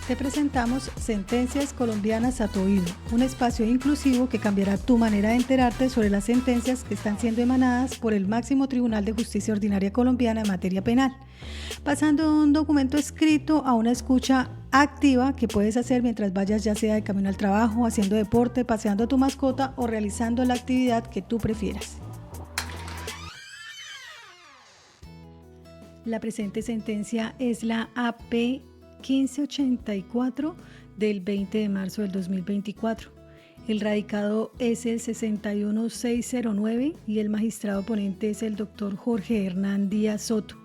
Te presentamos Sentencias Colombianas a tu oído, un espacio inclusivo que cambiará tu manera de enterarte sobre las sentencias que están siendo emanadas por el máximo Tribunal de Justicia Ordinaria Colombiana en materia penal, pasando de un documento escrito a una escucha activa que puedes hacer mientras vayas ya sea de camino al trabajo, haciendo deporte, paseando a tu mascota o realizando la actividad que tú prefieras. La presente sentencia es la AP 1584 del 20 de marzo del 2024. El radicado es el 61609 y el magistrado ponente es el doctor Jorge Hernán Díaz Soto.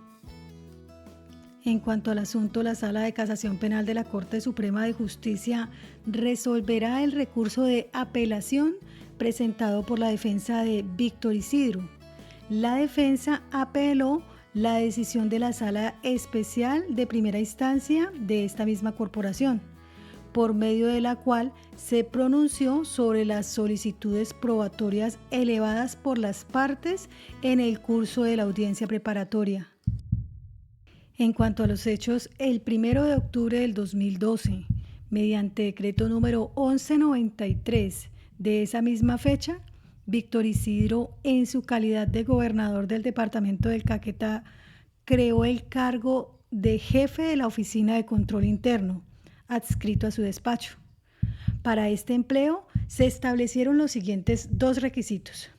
En cuanto al asunto, la Sala de Casación Penal de la Corte Suprema de Justicia resolverá el recurso de apelación presentado por la defensa de Víctor Isidro. La defensa apeló la decisión de la Sala Especial de Primera Instancia de esta misma corporación, por medio de la cual se pronunció sobre las solicitudes probatorias elevadas por las partes en el curso de la audiencia preparatoria. En cuanto a los hechos, el 1 de octubre del 2012, mediante decreto número 1193 de esa misma fecha, Víctor Isidro, en su calidad de gobernador del departamento del Caquetá, creó el cargo de jefe de la Oficina de Control Interno, adscrito a su despacho. Para este empleo se establecieron los siguientes dos requisitos.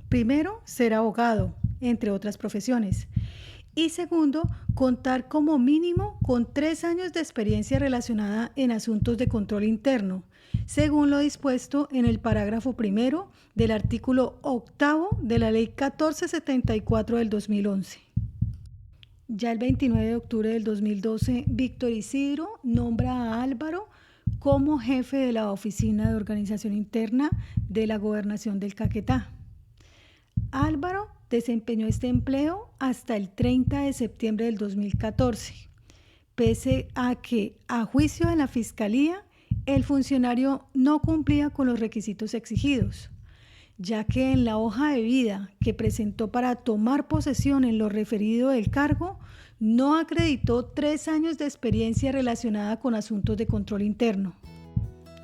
Primero, ser abogado, entre otras profesiones. Y segundo, contar como mínimo con 3 años de experiencia relacionada en asuntos de control interno, según lo dispuesto en el parágrafo primero del artículo 8 de la Ley 1474 del 2011. Ya el 29 de octubre del 2012, Víctor Isidro nombra a Álvaro como jefe de la Oficina de Organización Interna de la Gobernación del Caquetá. Álvaro desempeñó este empleo hasta el 30 de septiembre del 2014, pese a que, a juicio de la Fiscalía, el funcionario no cumplía con los requisitos exigidos, ya que en la hoja de vida que presentó para tomar posesión en lo referido del cargo, no acreditó 3 años de experiencia relacionada con asuntos de control interno.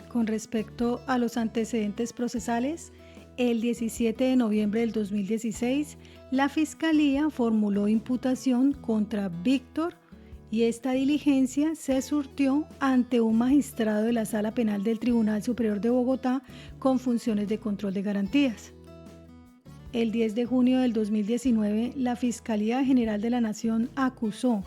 Con respecto a los antecedentes procesales, el 17 de noviembre del 2016, la Fiscalía formuló imputación contra Víctor y esta diligencia se surtió ante un magistrado de la Sala Penal del Tribunal Superior de Bogotá con funciones de control de garantías. El 10 de junio del 2019, la Fiscalía General de la Nación acusó,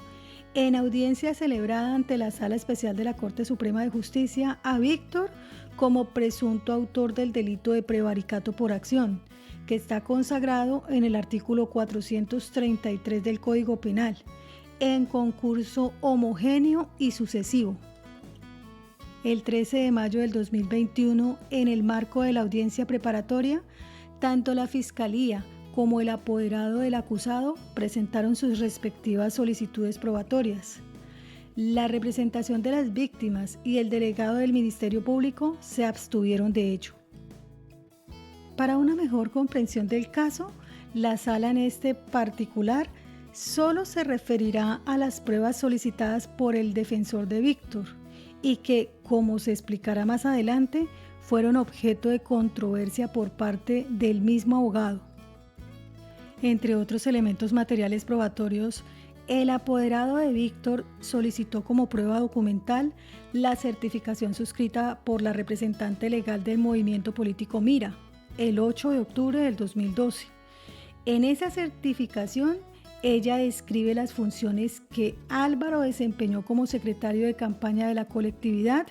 en audiencia celebrada ante la Sala Especial de la Corte Suprema de Justicia, a Víctor como presunto autor del delito de prevaricato por acción, que está consagrado en el artículo 433 del Código Penal, en concurso homogéneo y sucesivo. El 13 de mayo del 2021, en el marco de la audiencia preparatoria, tanto la Fiscalía como el apoderado del acusado presentaron sus respectivas solicitudes probatorias. La representación de las víctimas y el delegado del Ministerio Público se abstuvieron de ello. Para una mejor comprensión del caso, la sala en este particular solo se referirá a las pruebas solicitadas por el defensor de Víctor y que, como se explicará más adelante, fueron objeto de controversia por parte del mismo abogado. Entre otros elementos materiales probatorios, el apoderado de Víctor solicitó como prueba documental la certificación suscrita por la representante legal del movimiento político Mira, el 8 de octubre del 2012. En esa certificación, ella describe las funciones que Álvaro desempeñó como secretario de campaña de la colectividad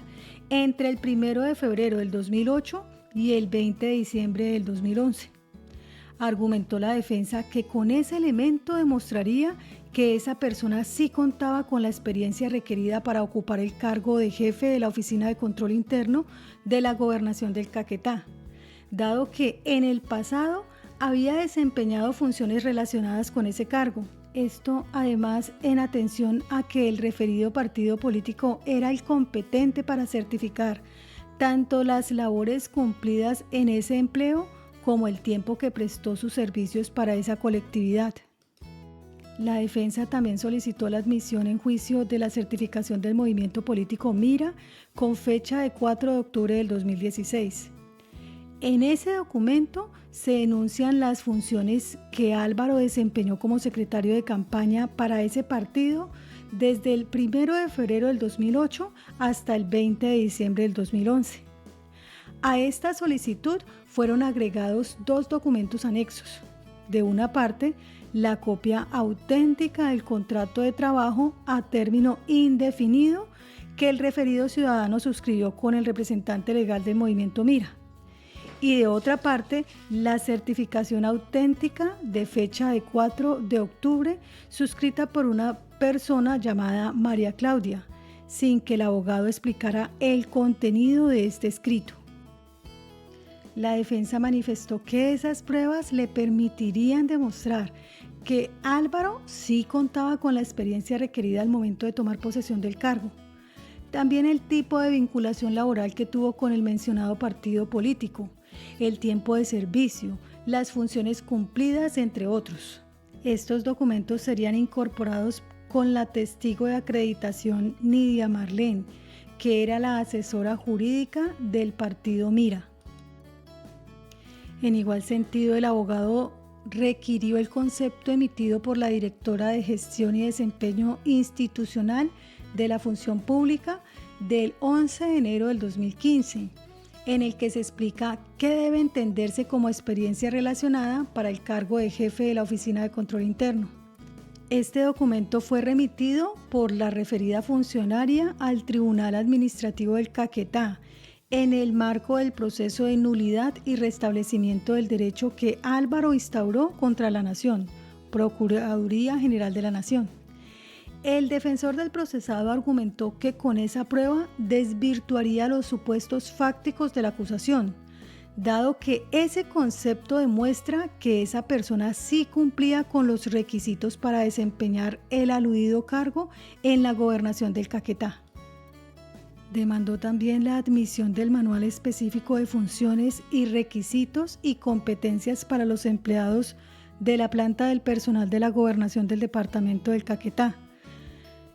entre el 1 de febrero del 2008 y el 20 de diciembre del 2011. Argumentó la defensa que con ese elemento demostraría que esa persona sí contaba con la experiencia requerida para ocupar el cargo de jefe de la Oficina de Control Interno de la Gobernación del Caquetá, dado que en el pasado había desempeñado funciones relacionadas con ese cargo. Esto además en atención a que el referido partido político era el competente para certificar tanto las labores cumplidas en ese empleo como el tiempo que prestó sus servicios para esa colectividad. La defensa también solicitó la admisión en juicio de la certificación del movimiento político Mira con fecha de 4 de octubre del 2016. En ese documento se denuncian las funciones que Álvaro desempeñó como secretario de campaña para ese partido desde el 1 de febrero del 2008 hasta el 20 de diciembre del 2011. A esta solicitud fueron agregados 2 documentos anexos. De una parte, la copia auténtica del contrato de trabajo a término indefinido que el referido ciudadano suscribió con el representante legal del movimiento Mira. Y de otra parte, la certificación auténtica de fecha de 4 de octubre suscrita por una persona llamada María Claudia, sin que el abogado explicara el contenido de este escrito. La defensa manifestó que esas pruebas le permitirían demostrar que Álvaro sí contaba con la experiencia requerida al momento de tomar posesión del cargo. También el tipo de vinculación laboral que tuvo con el mencionado partido político, el tiempo de servicio, las funciones cumplidas, entre otros. Estos documentos serían incorporados con la testigo de acreditación Nidia Marlene, que era la asesora jurídica del partido Mira. En igual sentido, el abogado requirió el concepto emitido por la directora de Gestión y Desempeño Institucional de la Función Pública del 11 de enero del 2015, en el que se explica qué debe entenderse como experiencia relacionada para el cargo de jefe de la Oficina de Control Interno. Este documento fue remitido por la referida funcionaria al Tribunal Administrativo del Caquetá, en el marco del proceso de nulidad y restablecimiento del derecho que Álvaro instauró contra la Nación, Procuraduría General de la Nación. El defensor del procesado argumentó que con esa prueba desvirtuaría los supuestos fácticos de la acusación, dado que ese concepto demuestra que esa persona sí cumplía con los requisitos para desempeñar el aludido cargo en la gobernación del Caquetá. Demandó también la admisión del manual específico de funciones y requisitos y competencias para los empleados de la planta del personal de la gobernación del departamento del Caquetá.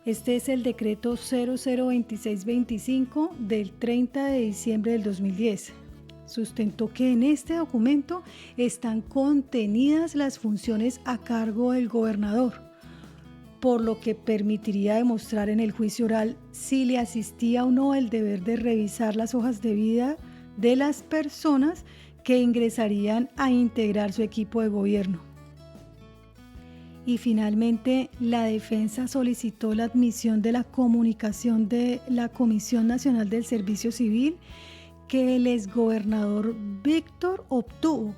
Este es el decreto 002625 del 30 de diciembre del 2010. Sustentó que en este documento están contenidas las funciones a cargo del gobernador, por lo que permitiría demostrar en el juicio oral si le asistía o no el deber de revisar las hojas de vida de las personas que ingresarían a integrar su equipo de gobierno. Y finalmente, la defensa solicitó la admisión de la comunicación de la Comisión Nacional del Servicio Civil que el exgobernador Víctor obtuvo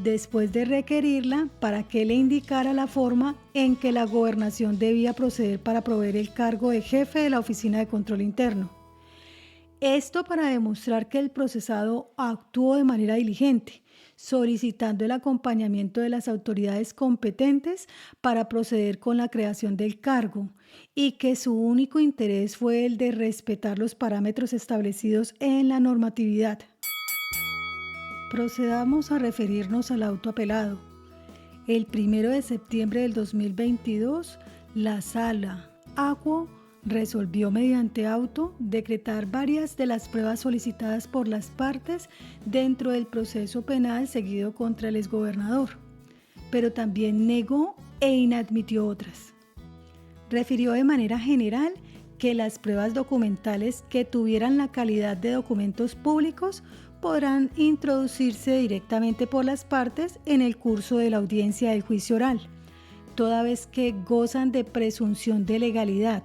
después de requerirla para que le indicara la forma en que la gobernación debía proceder para proveer el cargo de jefe de la Oficina de Control Interno. Esto para demostrar que el procesado actuó de manera diligente, solicitando el acompañamiento de las autoridades competentes para proceder con la creación del cargo y que su único interés fue el de respetar los parámetros establecidos en la normatividad. Procedamos a referirnos al auto apelado. El 1 de septiembre del 2022, la Sala Acuo resolvió mediante auto decretar varias de las pruebas solicitadas por las partes dentro del proceso penal seguido contra el exgobernador, pero también negó e inadmitió otras. Refirió de manera general que las pruebas documentales que tuvieran la calidad de documentos públicos podrán introducirse directamente por las partes en el curso de la audiencia del juicio oral, toda vez que gozan de presunción de legalidad,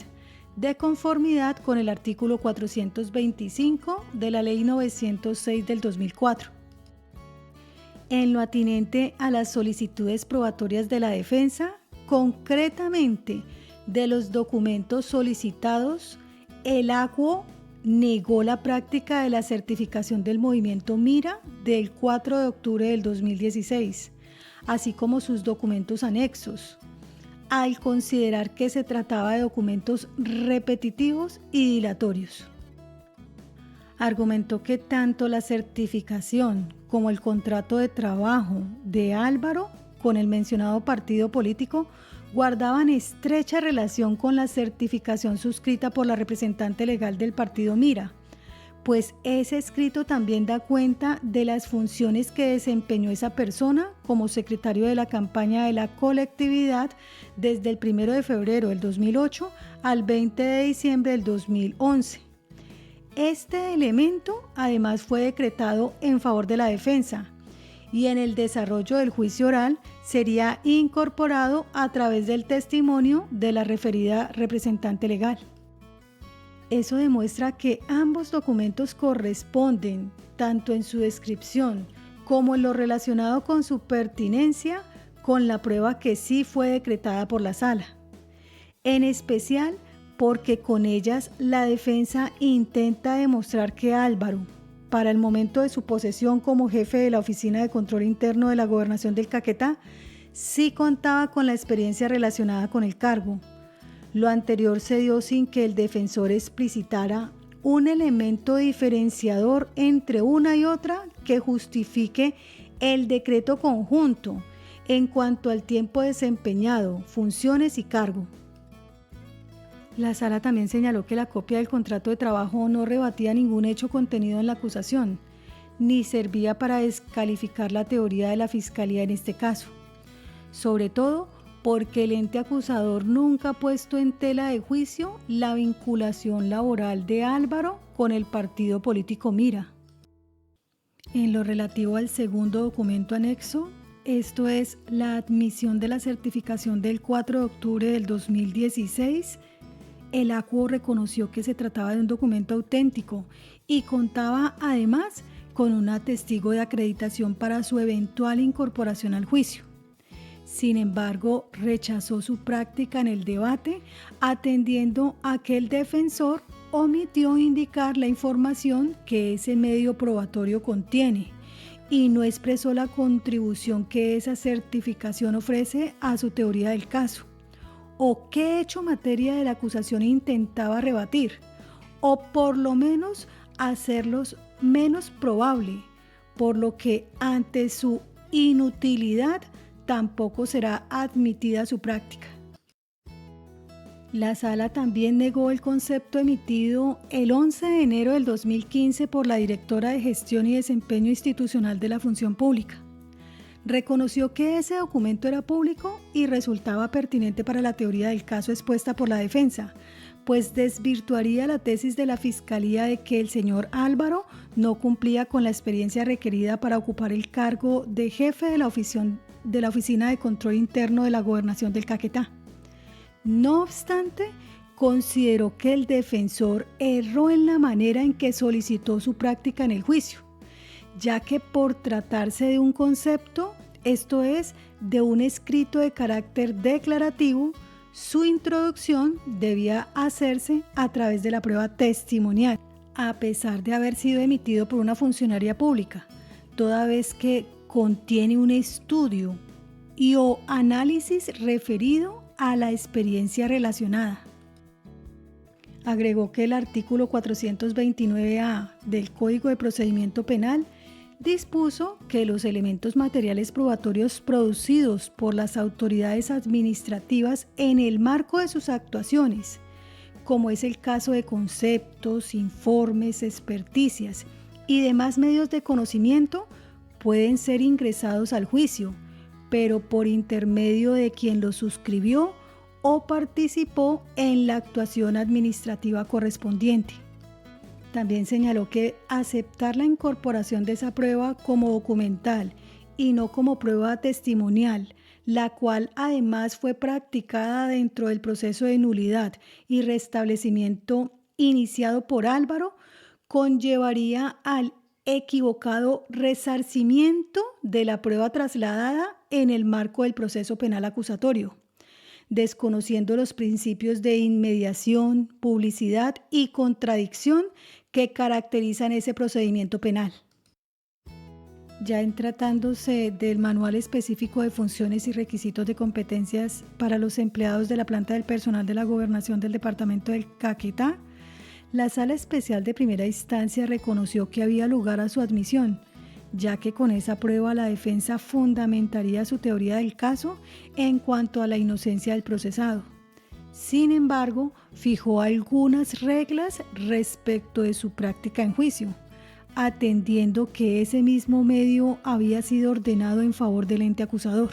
de conformidad con el artículo 425 de la Ley 906 del 2004. En lo atinente a las solicitudes probatorias de la defensa, concretamente de los documentos solicitados, el Acuo negó la práctica de la certificación del movimiento Mira del 4 de octubre del 2016, así como sus documentos anexos, al considerar que se trataba de documentos repetitivos y dilatorios. Argumentó que tanto la certificación como el contrato de trabajo de Álvaro con el mencionado partido político guardaban estrecha relación con la certificación suscrita por la representante legal del partido Mira, pues ese escrito también da cuenta de las funciones que desempeñó esa persona como secretario de la campaña de la colectividad desde el 1 de febrero del 2008 al 20 de diciembre del 2011. Este elemento además fue decretado en favor de la defensa y en el desarrollo del juicio oral sería incorporado a través del testimonio de la referida representante legal. Eso demuestra que ambos documentos corresponden, tanto en su descripción como en lo relacionado con su pertinencia, con la prueba que sí fue decretada por la sala. En especial porque con ellas la defensa intenta demostrar que Álvaro, para el momento de su posesión como jefe de la Oficina de Control Interno de la Gobernación del Caquetá, sí contaba con la experiencia relacionada con el cargo. Lo anterior se dio sin que el defensor explicitara un elemento diferenciador entre una y otra que justifique el decreto conjunto en cuanto al tiempo desempeñado, funciones y cargo. La sala también señaló que la copia del contrato de trabajo no rebatía ningún hecho contenido en la acusación, ni servía para descalificar la teoría de la Fiscalía en este caso. Sobre todo, porque el ente acusador nunca ha puesto en tela de juicio la vinculación laboral de Álvaro con el partido político Mira. En lo relativo al segundo documento anexo, esto es la admisión de la certificación del 4 de octubre del 2016, el ACUO reconoció que se trataba de un documento auténtico y contaba además con un testigo de acreditación para su eventual incorporación al juicio. Sin embargo, rechazó su práctica en el debate, atendiendo a que el defensor omitió indicar la información que ese medio probatorio contiene y no expresó la contribución que esa certificación ofrece a su teoría del caso, o qué hecho materia de la acusación intentaba rebatir, o por lo menos hacerlos menos probable, por lo que ante su inutilidad tampoco será admitida su práctica. La sala también negó el concepto emitido el 11 de enero del 2015 por la directora de Gestión y Desempeño Institucional de la Función Pública. Reconoció que ese documento era público y resultaba pertinente para la teoría del caso expuesta por la defensa, pues desvirtuaría la tesis de la Fiscalía de que el señor Álvaro no cumplía con la experiencia requerida para ocupar el cargo de jefe de la Oficina de Control Interno de la Gobernación del Caquetá. No obstante, consideró que el defensor erró en la manera en que solicitó su práctica en el juicio, ya que por tratarse de un concepto, esto es, de un escrito de carácter declarativo, su introducción debía hacerse a través de la prueba testimonial, a pesar de haber sido emitido por una funcionaria pública, toda vez que contiene un estudio y o análisis referido a la experiencia relacionada. Agregó que el artículo 429A del Código de Procedimiento Penal dispuso que los elementos materiales probatorios producidos por las autoridades administrativas en el marco de sus actuaciones, como es el caso de conceptos, informes, experticias y demás medios de conocimiento, pueden ser ingresados al juicio, pero por intermedio de quien los suscribió o participó en la actuación administrativa correspondiente. También señaló que aceptar la incorporación de esa prueba como documental y no como prueba testimonial, la cual además fue practicada dentro del proceso de nulidad y restablecimiento iniciado por Álvaro, conllevaría al equivocado resarcimiento de la prueba trasladada en el marco del proceso penal acusatorio, desconociendo los principios de inmediación, publicidad y contradicción que caracterizan ese procedimiento penal. Ya en tratándose del Manual Específico de Funciones y Requisitos de Competencias para los empleados de la planta del personal de la Gobernación del Departamento del Caquetá, la Sala Especial de Primera Instancia reconoció que había lugar a su admisión, ya que con esa prueba la defensa fundamentaría su teoría del caso en cuanto a la inocencia del procesado. Sin embargo, fijó algunas reglas respecto de su práctica en juicio, atendiendo que ese mismo medio había sido ordenado en favor del ente acusador.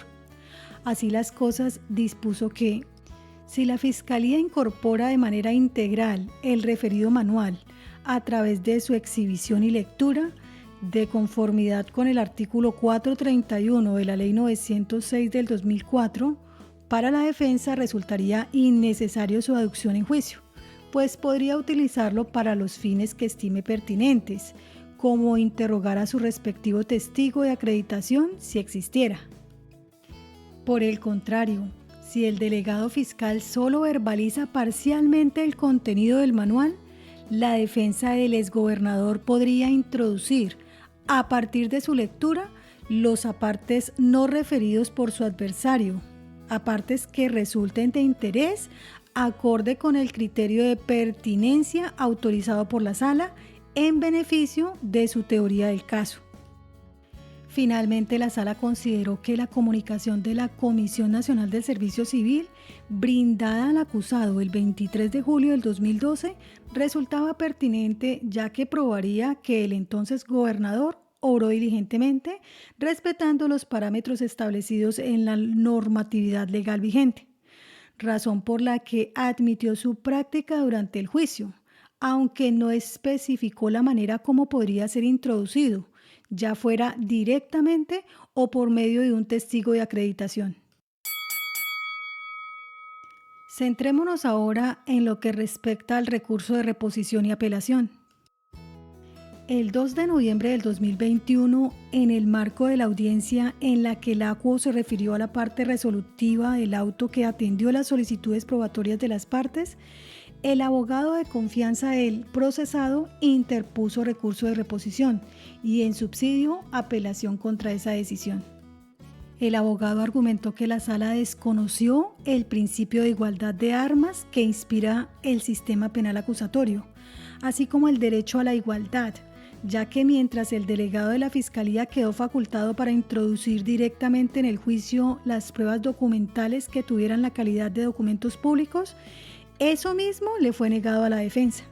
Así las cosas, dispuso que, si la Fiscalía incorpora de manera integral el referido manual a través de su exhibición y lectura, de conformidad con el artículo 431 de la Ley 906 del 2004, para la defensa resultaría innecesario su aducción en juicio, pues podría utilizarlo para los fines que estime pertinentes, como interrogar a su respectivo testigo de acreditación si existiera. Por el contrario, si el delegado fiscal solo verbaliza parcialmente el contenido del manual, la defensa del exgobernador podría introducir, a partir de su lectura, los apartes no referidos por su adversario, apartes que resulten de interés acorde con el criterio de pertinencia autorizado por la Sala en beneficio de su teoría del caso. Finalmente, la Sala consideró que la comunicación de la Comisión Nacional del Servicio Civil, brindada al acusado el 23 de julio del 2012, resultaba pertinente, ya que probaría que el entonces gobernador obró diligentemente, respetando los parámetros establecidos en la normatividad legal vigente, razón por la que admitió su práctica durante el juicio, aunque no especificó la manera como podría ser introducido, ya fuera directamente o por medio de un testigo de acreditación. Centrémonos ahora en lo que respecta al recurso de reposición y apelación. El 2 de noviembre del 2021, en el marco de la audiencia en la que el ACUO se refirió a la parte resolutiva del auto que atendió las solicitudes probatorias de las partes, el abogado de confianza del procesado interpuso recurso de reposición y en subsidio apelación contra esa decisión. El abogado argumentó que la Sala desconoció el principio de igualdad de armas que inspira el sistema penal acusatorio, así como el derecho a la igualdad, ya que mientras el delegado de la Fiscalía quedó facultado para introducir directamente en el juicio las pruebas documentales que tuvieran la calidad de documentos públicos, eso mismo le fue negado a la defensa.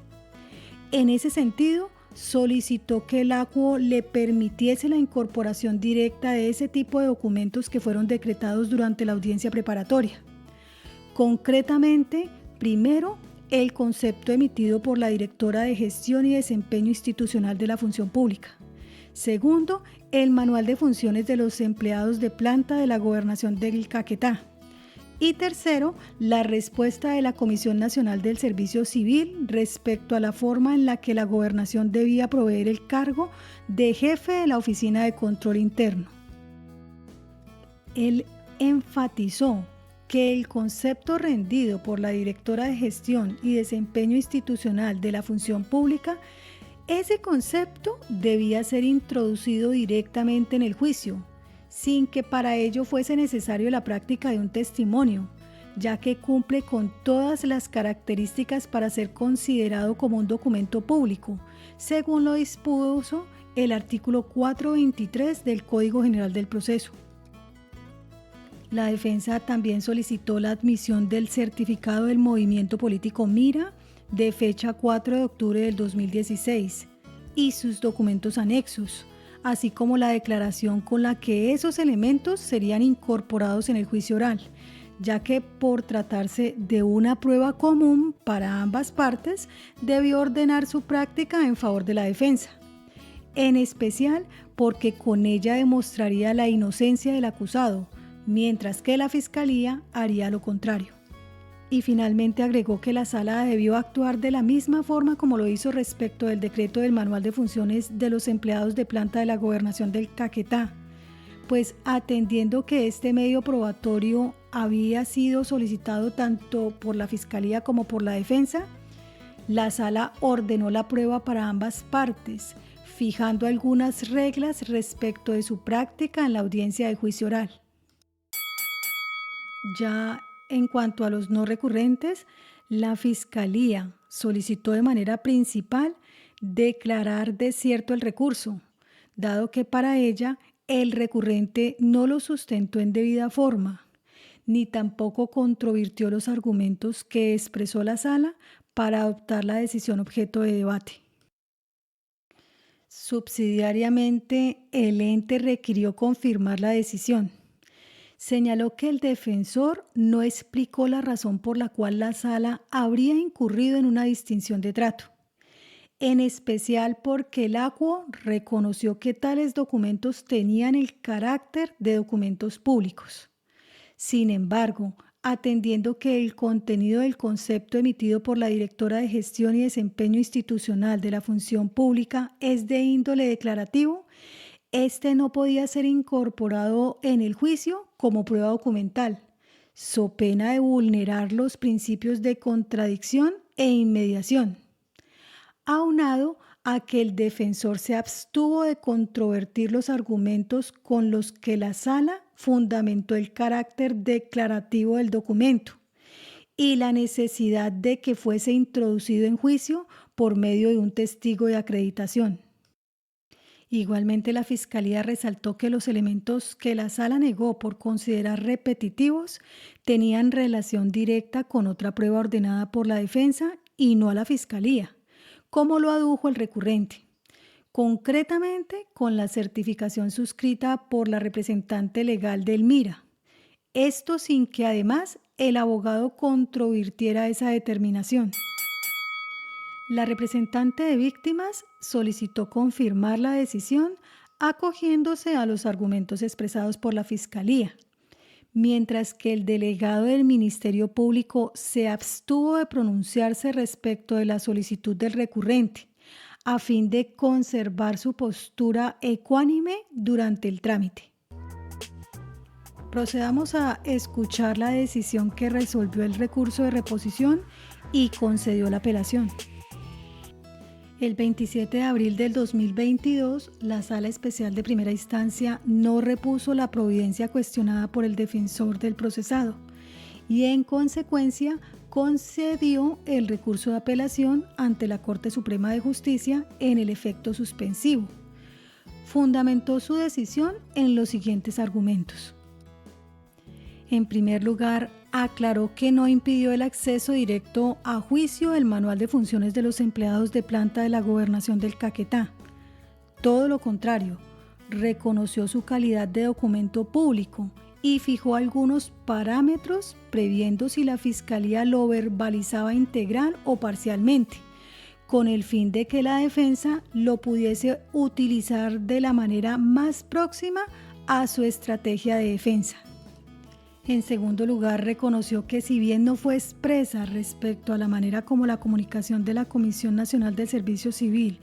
En ese sentido, solicitó que el ACUO le permitiese la incorporación directa de ese tipo de documentos que fueron decretados durante la audiencia preparatoria. Concretamente, primero, el concepto emitido por la directora de Gestión y Desempeño Institucional de la Función Pública. Segundo, el manual de funciones de los empleados de planta de la Gobernación del Caquetá. Y tercero, la respuesta de la Comisión Nacional del Servicio Civil respecto a la forma en la que la Gobernación debía proveer el cargo de jefe de la Oficina de Control Interno. Él enfatizó que el concepto rendido por la directora de Gestión y Desempeño Institucional de la Función Pública, ese concepto debía ser introducido directamente en el juicio, sin que para ello fuese necesario la práctica de un testimonio, ya que cumple con todas las características para ser considerado como un documento público, según lo dispuso el artículo 423 del Código General del Proceso. La defensa también solicitó la admisión del certificado del movimiento político Mira de fecha 4 de octubre del 2016 y sus documentos anexos, así como la declaración con la que esos elementos serían incorporados en el juicio oral, ya que por tratarse de una prueba común para ambas partes, debió ordenar su práctica en favor de la defensa, en especial porque con ella demostraría la inocencia del acusado, mientras que la Fiscalía haría lo contrario. Y finalmente agregó que la Sala debió actuar de la misma forma como lo hizo respecto del decreto del Manual de Funciones de los Empleados de Planta de la Gobernación del Caquetá, pues atendiendo que este medio probatorio había sido solicitado tanto por la Fiscalía como por la defensa, la Sala ordenó la prueba para ambas partes, fijando algunas reglas respecto de su práctica en la audiencia de juicio oral. Ya en cuanto a los no recurrentes, la Fiscalía solicitó de manera principal declarar desierto el recurso, dado que para ella el recurrente no lo sustentó en debida forma, ni tampoco controvirtió los argumentos que expresó la sala para adoptar la decisión objeto de debate. Subsidiariamente, el ente requirió confirmar la decisión. Señaló que el defensor no explicó la razón por la cual la sala habría incurrido en una distinción de trato, en especial porque el acuo reconoció que tales documentos tenían el carácter de documentos públicos. Sin embargo, atendiendo que el contenido del concepto emitido por la directora de Gestión y Desempeño Institucional de la Función Pública es de índole declarativo, este no podía ser incorporado en el juicio como prueba documental, so pena de vulnerar los principios de contradicción e inmediación, aunado a que el defensor se abstuvo de controvertir los argumentos con los que la sala fundamentó el carácter declarativo del documento y la necesidad de que fuese introducido en juicio por medio de un testigo de acreditación. Igualmente, la Fiscalía resaltó que los elementos que la sala negó por considerar repetitivos tenían relación directa con otra prueba ordenada por la defensa y no a la Fiscalía, como lo adujo el recurrente, concretamente con la certificación suscrita por la representante legal del MIRA. Esto sin que además el abogado controvirtiera esa determinación. La representante de víctimas solicitó confirmar la decisión acogiéndose a los argumentos expresados por la Fiscalía, mientras que el delegado del Ministerio Público se abstuvo de pronunciarse respecto de la solicitud del recurrente, a fin de conservar su postura ecuánime durante el trámite. Procedamos a escuchar la decisión que resolvió el recurso de reposición y concedió la apelación. El 27 de abril del 2022, la Sala Especial de Primera Instancia no repuso la providencia cuestionada por el defensor del procesado y, en consecuencia, concedió el recurso de apelación ante la Corte Suprema de Justicia en el efecto suspensivo. Fundamentó su decisión en los siguientes argumentos. En primer lugar, aclaró que no impidió el acceso directo a juicio del Manual de Funciones de los Empleados de Planta de la Gobernación del Caquetá. Todo lo contrario, reconoció su calidad de documento público y fijó algunos parámetros previendo si la Fiscalía lo verbalizaba integral o parcialmente, con el fin de que la defensa lo pudiese utilizar de la manera más próxima a su estrategia de defensa. En segundo lugar, reconoció que si bien no fue expresa respecto a la manera como la comunicación de la Comisión Nacional del Servicio Civil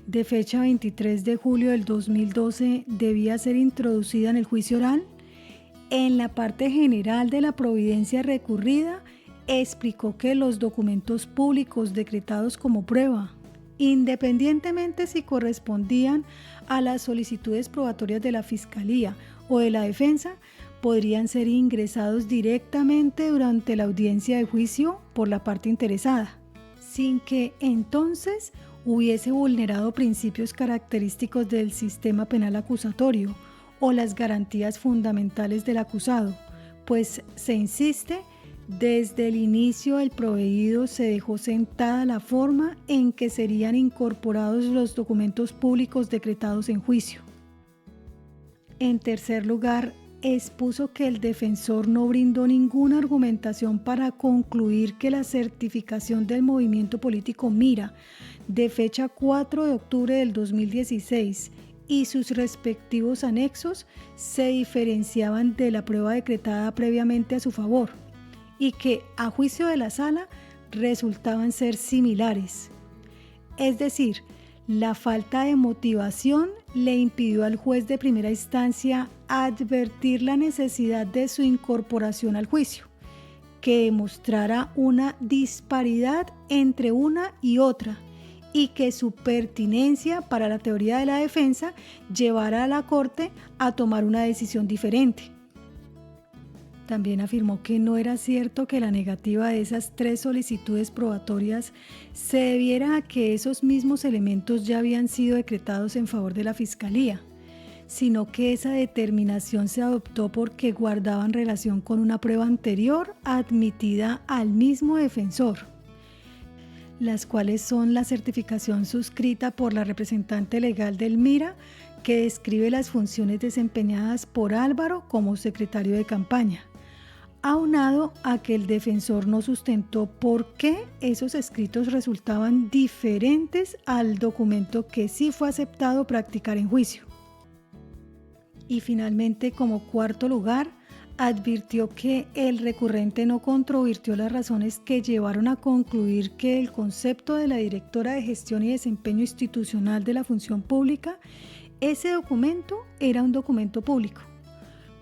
de fecha 23 de julio del 2012 debía ser introducida en el juicio oral, en la parte general de la providencia recurrida explicó que los documentos públicos decretados como prueba, independientemente si correspondían a las solicitudes probatorias de la Fiscalía o de la defensa, podrían ser ingresados directamente durante la audiencia de juicio por la parte interesada, sin que entonces hubiese vulnerado principios característicos del sistema penal acusatorio o las garantías fundamentales del acusado, pues se insiste, desde el inicio del proveído se dejó sentada la forma en que serían incorporados los documentos públicos decretados en juicio. En tercer lugar, expuso que el defensor no brindó ninguna argumentación para concluir que la certificación del movimiento político MIRA de fecha 4 de octubre del 2016 y sus respectivos anexos se diferenciaban de la prueba decretada previamente a su favor y que, a juicio de la sala, resultaban ser similares. Es decir, la falta de motivación le impidió al juez de primera instancia advertir la necesidad de su incorporación al juicio, que demostrara una disparidad entre una y otra y que su pertinencia para la teoría de la defensa llevara a la Corte a tomar una decisión diferente. También afirmó que no era cierto que la negativa de esas 3 solicitudes probatorias se debiera a que esos mismos elementos ya habían sido decretados en favor de la Fiscalía, sino que esa determinación se adoptó porque guardaban relación con una prueba anterior admitida al mismo defensor, las cuales son la certificación suscrita por la representante legal del MIRA, que describe las funciones desempeñadas por Álvaro como secretario de campaña, aunado a que el defensor no sustentó por qué esos escritos resultaban diferentes al documento que sí fue aceptado practicar en juicio. Y finalmente, como cuarto lugar, advirtió que el recurrente no controvirtió las razones que llevaron a concluir que el concepto de la directora de gestión y desempeño institucional de la función pública, ese documento era un documento público,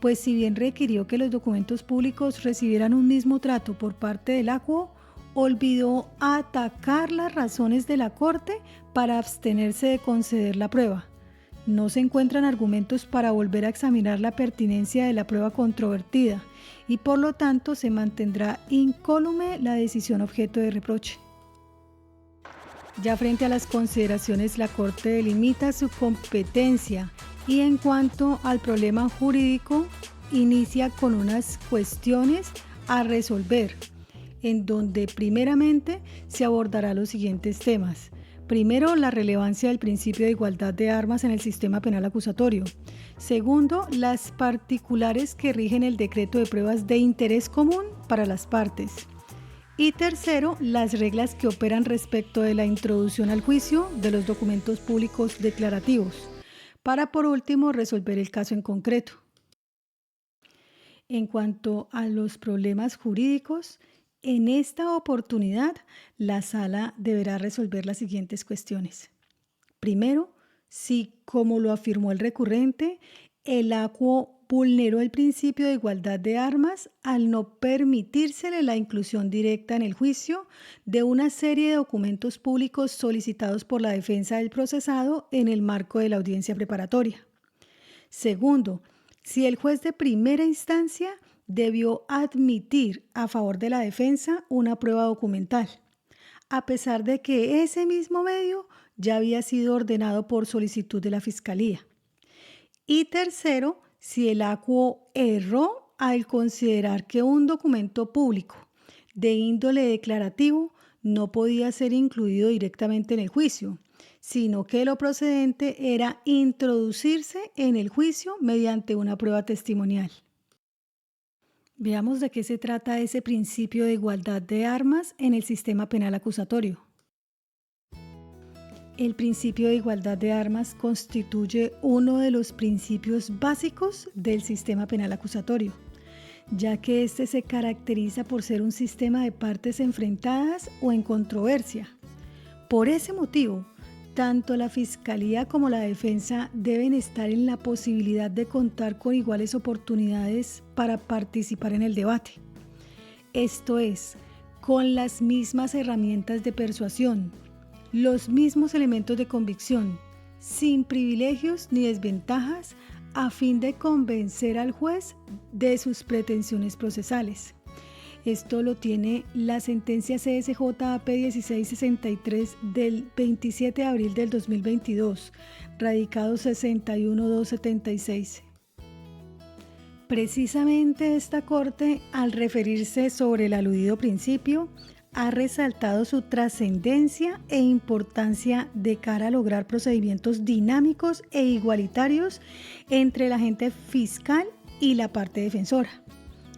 pues si bien requirió que los documentos públicos recibieran un mismo trato por parte del ACUO, olvidó atacar las razones de la Corte para abstenerse de conceder la prueba. No se encuentran argumentos para volver a examinar la pertinencia de la prueba controvertida y por lo tanto se mantendrá incólume la decisión objeto de reproche. Ya frente a las consideraciones, la Corte delimita su competencia y en cuanto al problema jurídico, inicia con unas cuestiones a resolver, en donde primeramente se abordará los siguientes temas. Primero, la relevancia del principio de igualdad de armas en el sistema penal acusatorio. Segundo, las particulares que rigen el decreto de pruebas de interés común para las partes. Y tercero, las reglas que operan respecto de la introducción al juicio de los documentos públicos declarativos, para por último resolver el caso en concreto. En cuanto a los problemas jurídicos, en esta oportunidad la Sala deberá resolver las siguientes cuestiones. Primero, si, como lo afirmó el recurrente, el ACUO vulneró el principio de igualdad de armas al no permitírsele la inclusión directa en el juicio de una serie de documentos públicos solicitados por la defensa del procesado en el marco de la audiencia preparatoria. Segundo, si el juez de primera instancia debió admitir a favor de la defensa una prueba documental, a pesar de que ese mismo medio ya había sido ordenado por solicitud de la Fiscalía. Y tercero, si el ACUO erró al considerar que un documento público de índole declarativo no podía ser incluido directamente en el juicio, sino que lo procedente era introducirse en el juicio mediante una prueba testimonial. Veamos de qué se trata ese principio de igualdad de armas en el sistema penal acusatorio. El principio de igualdad de armas constituye uno de los principios básicos del sistema penal acusatorio, ya que este se caracteriza por ser un sistema de partes enfrentadas o en controversia. Por ese motivo, tanto la Fiscalía como la defensa deben estar en la posibilidad de contar con iguales oportunidades para participar en el debate. Esto es, con las mismas herramientas de persuasión, los mismos elementos de convicción, sin privilegios ni desventajas, a fin de convencer al juez de sus pretensiones procesales. Esto lo tiene la sentencia CSJ-AP 1663 del 27 de abril del 2022, radicado 61276. Precisamente esta Corte, al referirse sobre el aludido principio, ha resaltado su trascendencia e importancia de cara a lograr procedimientos dinámicos e igualitarios entre el agente fiscal y la parte defensora.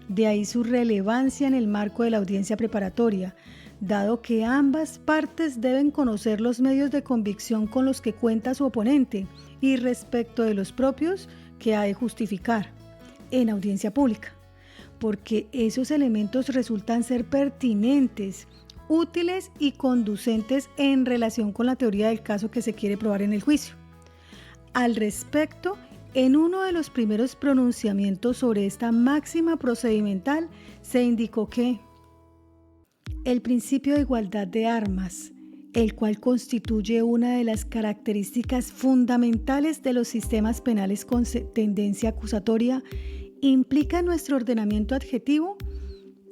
De ahí su relevancia en el marco de la audiencia preparatoria, dado que ambas partes deben conocer los medios de convicción con los que cuenta su oponente y respecto de los propios que ha de justificar en audiencia pública, porque esos elementos resultan ser pertinentes, útiles y conducentes en relación con la teoría del caso que se quiere probar en el juicio. Al respecto, en uno de los primeros pronunciamientos sobre esta máxima procedimental se indicó que el principio de igualdad de armas, el cual constituye una de las características fundamentales de los sistemas penales con tendencia acusatoria, Implica en nuestro ordenamiento adjetivo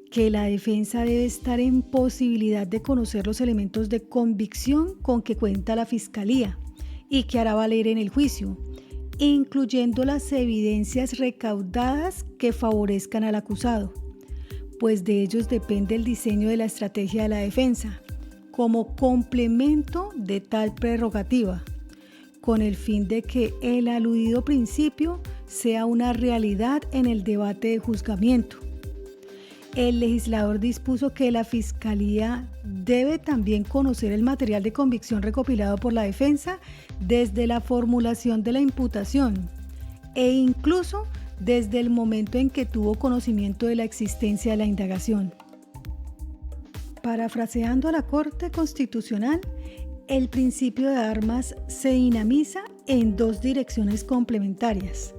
que la defensa debe estar en posibilidad de conocer los elementos de convicción con que cuenta la Fiscalía y que hará valer en el juicio, incluyendo las evidencias recaudadas que favorezcan al acusado, pues de ellos depende el diseño de la estrategia de la defensa, como complemento de tal prerrogativa, con el fin de que el aludido principio sea una realidad en el debate de juzgamiento. El legislador dispuso que la Fiscalía debe también conocer el material de convicción recopilado por la defensa desde la formulación de la imputación e incluso desde el momento en que tuvo conocimiento de la existencia de la indagación. Parafraseando a la Corte Constitucional, el principio de armas se dinamiza en dos direcciones complementarias.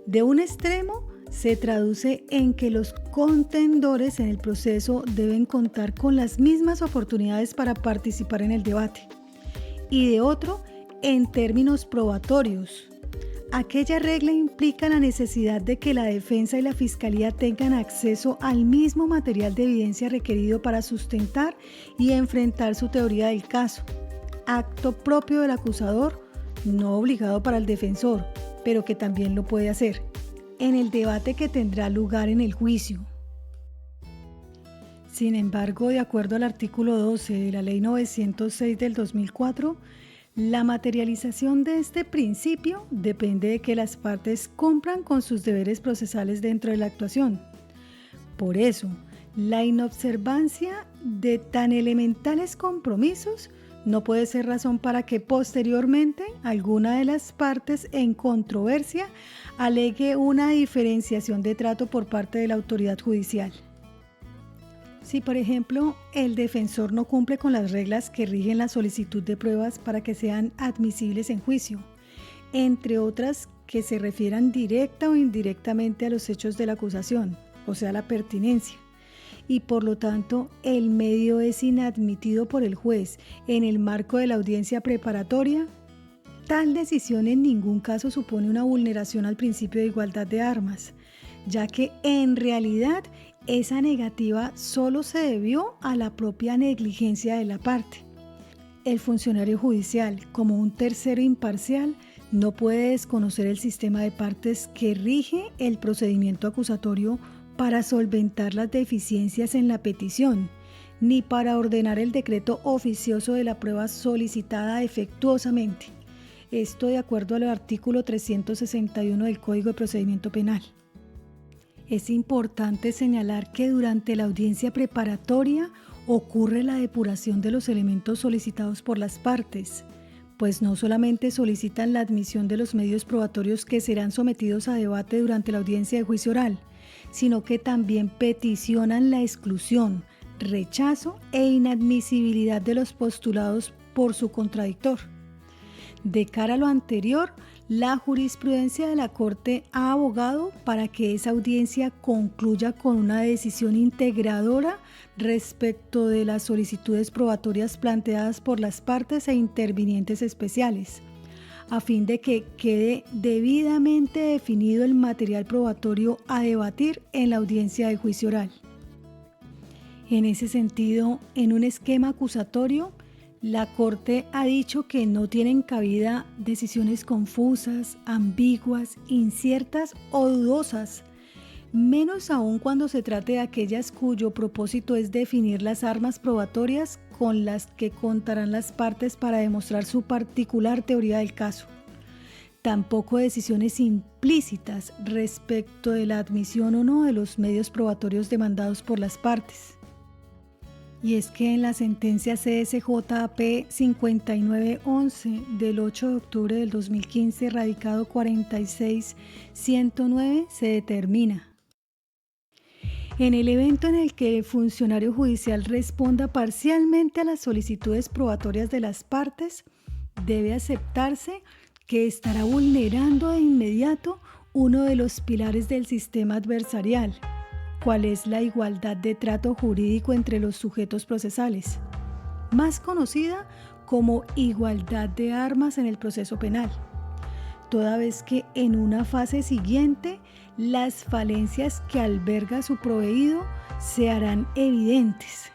De un extremo, se traduce en que los contendores en el proceso deben contar con las mismas oportunidades para participar en el debate. Y de otro, en términos probatorios. Aquella regla implica la necesidad de que la defensa y la Fiscalía tengan acceso al mismo material de evidencia requerido para sustentar y enfrentar su teoría del caso. Acto propio del acusador, no obligado para el defensor, pero que también lo puede hacer en el debate que tendrá lugar en el juicio. Sin embargo, de acuerdo al artículo 12 de la Ley 906 del 2004, la materialización de este principio depende de que las partes cumplan con sus deberes procesales dentro de la actuación. Por eso, la inobservancia de tan elementales compromisos no puede ser razón para que posteriormente alguna de las partes en controversia alegue una diferenciación de trato por parte de la autoridad judicial. Si, por ejemplo, el defensor no cumple con las reglas que rigen la solicitud de pruebas para que sean admisibles en juicio, entre otras que se refieran directa o indirectamente a los hechos de la acusación, o sea, la pertinencia, y por lo tanto el medio es inadmitido por el juez en el marco de la audiencia preparatoria, tal decisión en ningún caso supone una vulneración al principio de igualdad de armas, ya que en realidad esa negativa solo se debió a la propia negligencia de la parte. El funcionario judicial, como un tercero imparcial, no puede desconocer el sistema de partes que rige el procedimiento acusatorio para solventar las deficiencias en la petición, ni para ordenar el decreto oficioso de la prueba solicitada efectuosamente. Esto de acuerdo al artículo 361 del Código de Procedimiento Penal. Es importante señalar que durante la audiencia preparatoria ocurre la depuración de los elementos solicitados por las partes, pues no solamente solicitan la admisión de los medios probatorios que serán sometidos a debate durante la audiencia de juicio oral, sino que también peticionan la exclusión, rechazo e inadmisibilidad de los postulados por su contradictor. De cara a lo anterior, la jurisprudencia de la Corte ha abogado para que esa audiencia concluya con una decisión integradora respecto de las solicitudes probatorias planteadas por las partes e intervinientes especiales, a fin de que quede debidamente definido el material probatorio a debatir en la audiencia de juicio oral. En ese sentido, en un esquema acusatorio, la Corte ha dicho que no tienen cabida decisiones confusas, ambiguas, inciertas o dudosas, menos aún cuando se trate de aquellas cuyo propósito es definir las armas probatorias con las que contarán las partes para demostrar su particular teoría del caso. Tampoco decisiones implícitas respecto de la admisión o no de los medios probatorios demandados por las partes. Y es que en la sentencia CSJP 5911 del 8 de octubre del 2015, radicado 46109, se determina: en el evento en el que el funcionario judicial responda parcialmente a las solicitudes probatorias de las partes, debe aceptarse que estará vulnerando de inmediato uno de los pilares del sistema adversarial, cuál es la igualdad de trato jurídico entre los sujetos procesales, más conocida como igualdad de armas en el proceso penal. toda vez que en una fase siguiente las falencias que alberga su proveído se harán evidentes,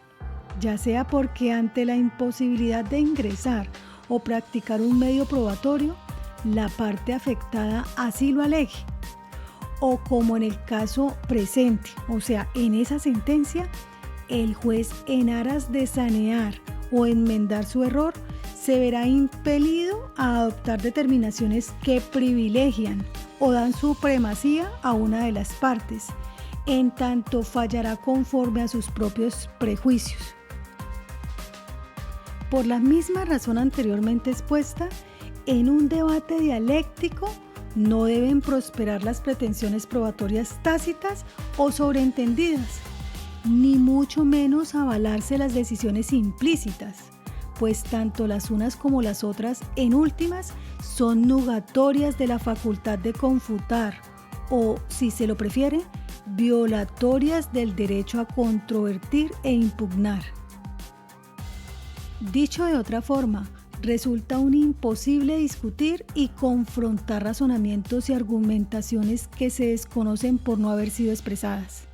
ya sea porque ante la imposibilidad de ingresar o practicar un medio probatorio, la parte afectada así lo alegue, o como en el caso presente, o sea, en esa sentencia, el juez en aras de sanear o enmendar su error, se verá impelido a adoptar determinaciones que privilegian o dan supremacía a una de las partes, en tanto fallará conforme a sus propios prejuicios. Por la misma razón anteriormente expuesta, en un debate dialéctico no deben prosperar las pretensiones probatorias tácitas o sobreentendidas, ni mucho menos avalarse las decisiones implícitas, pues tanto las unas como las otras, en últimas, son nugatorias de la facultad de confutar o, si se lo prefiere, violatorias del derecho a controvertir e impugnar. Dicho de otra forma, resulta un imposible discutir y confrontar razonamientos y argumentaciones que se desconocen por no haber sido expresadas.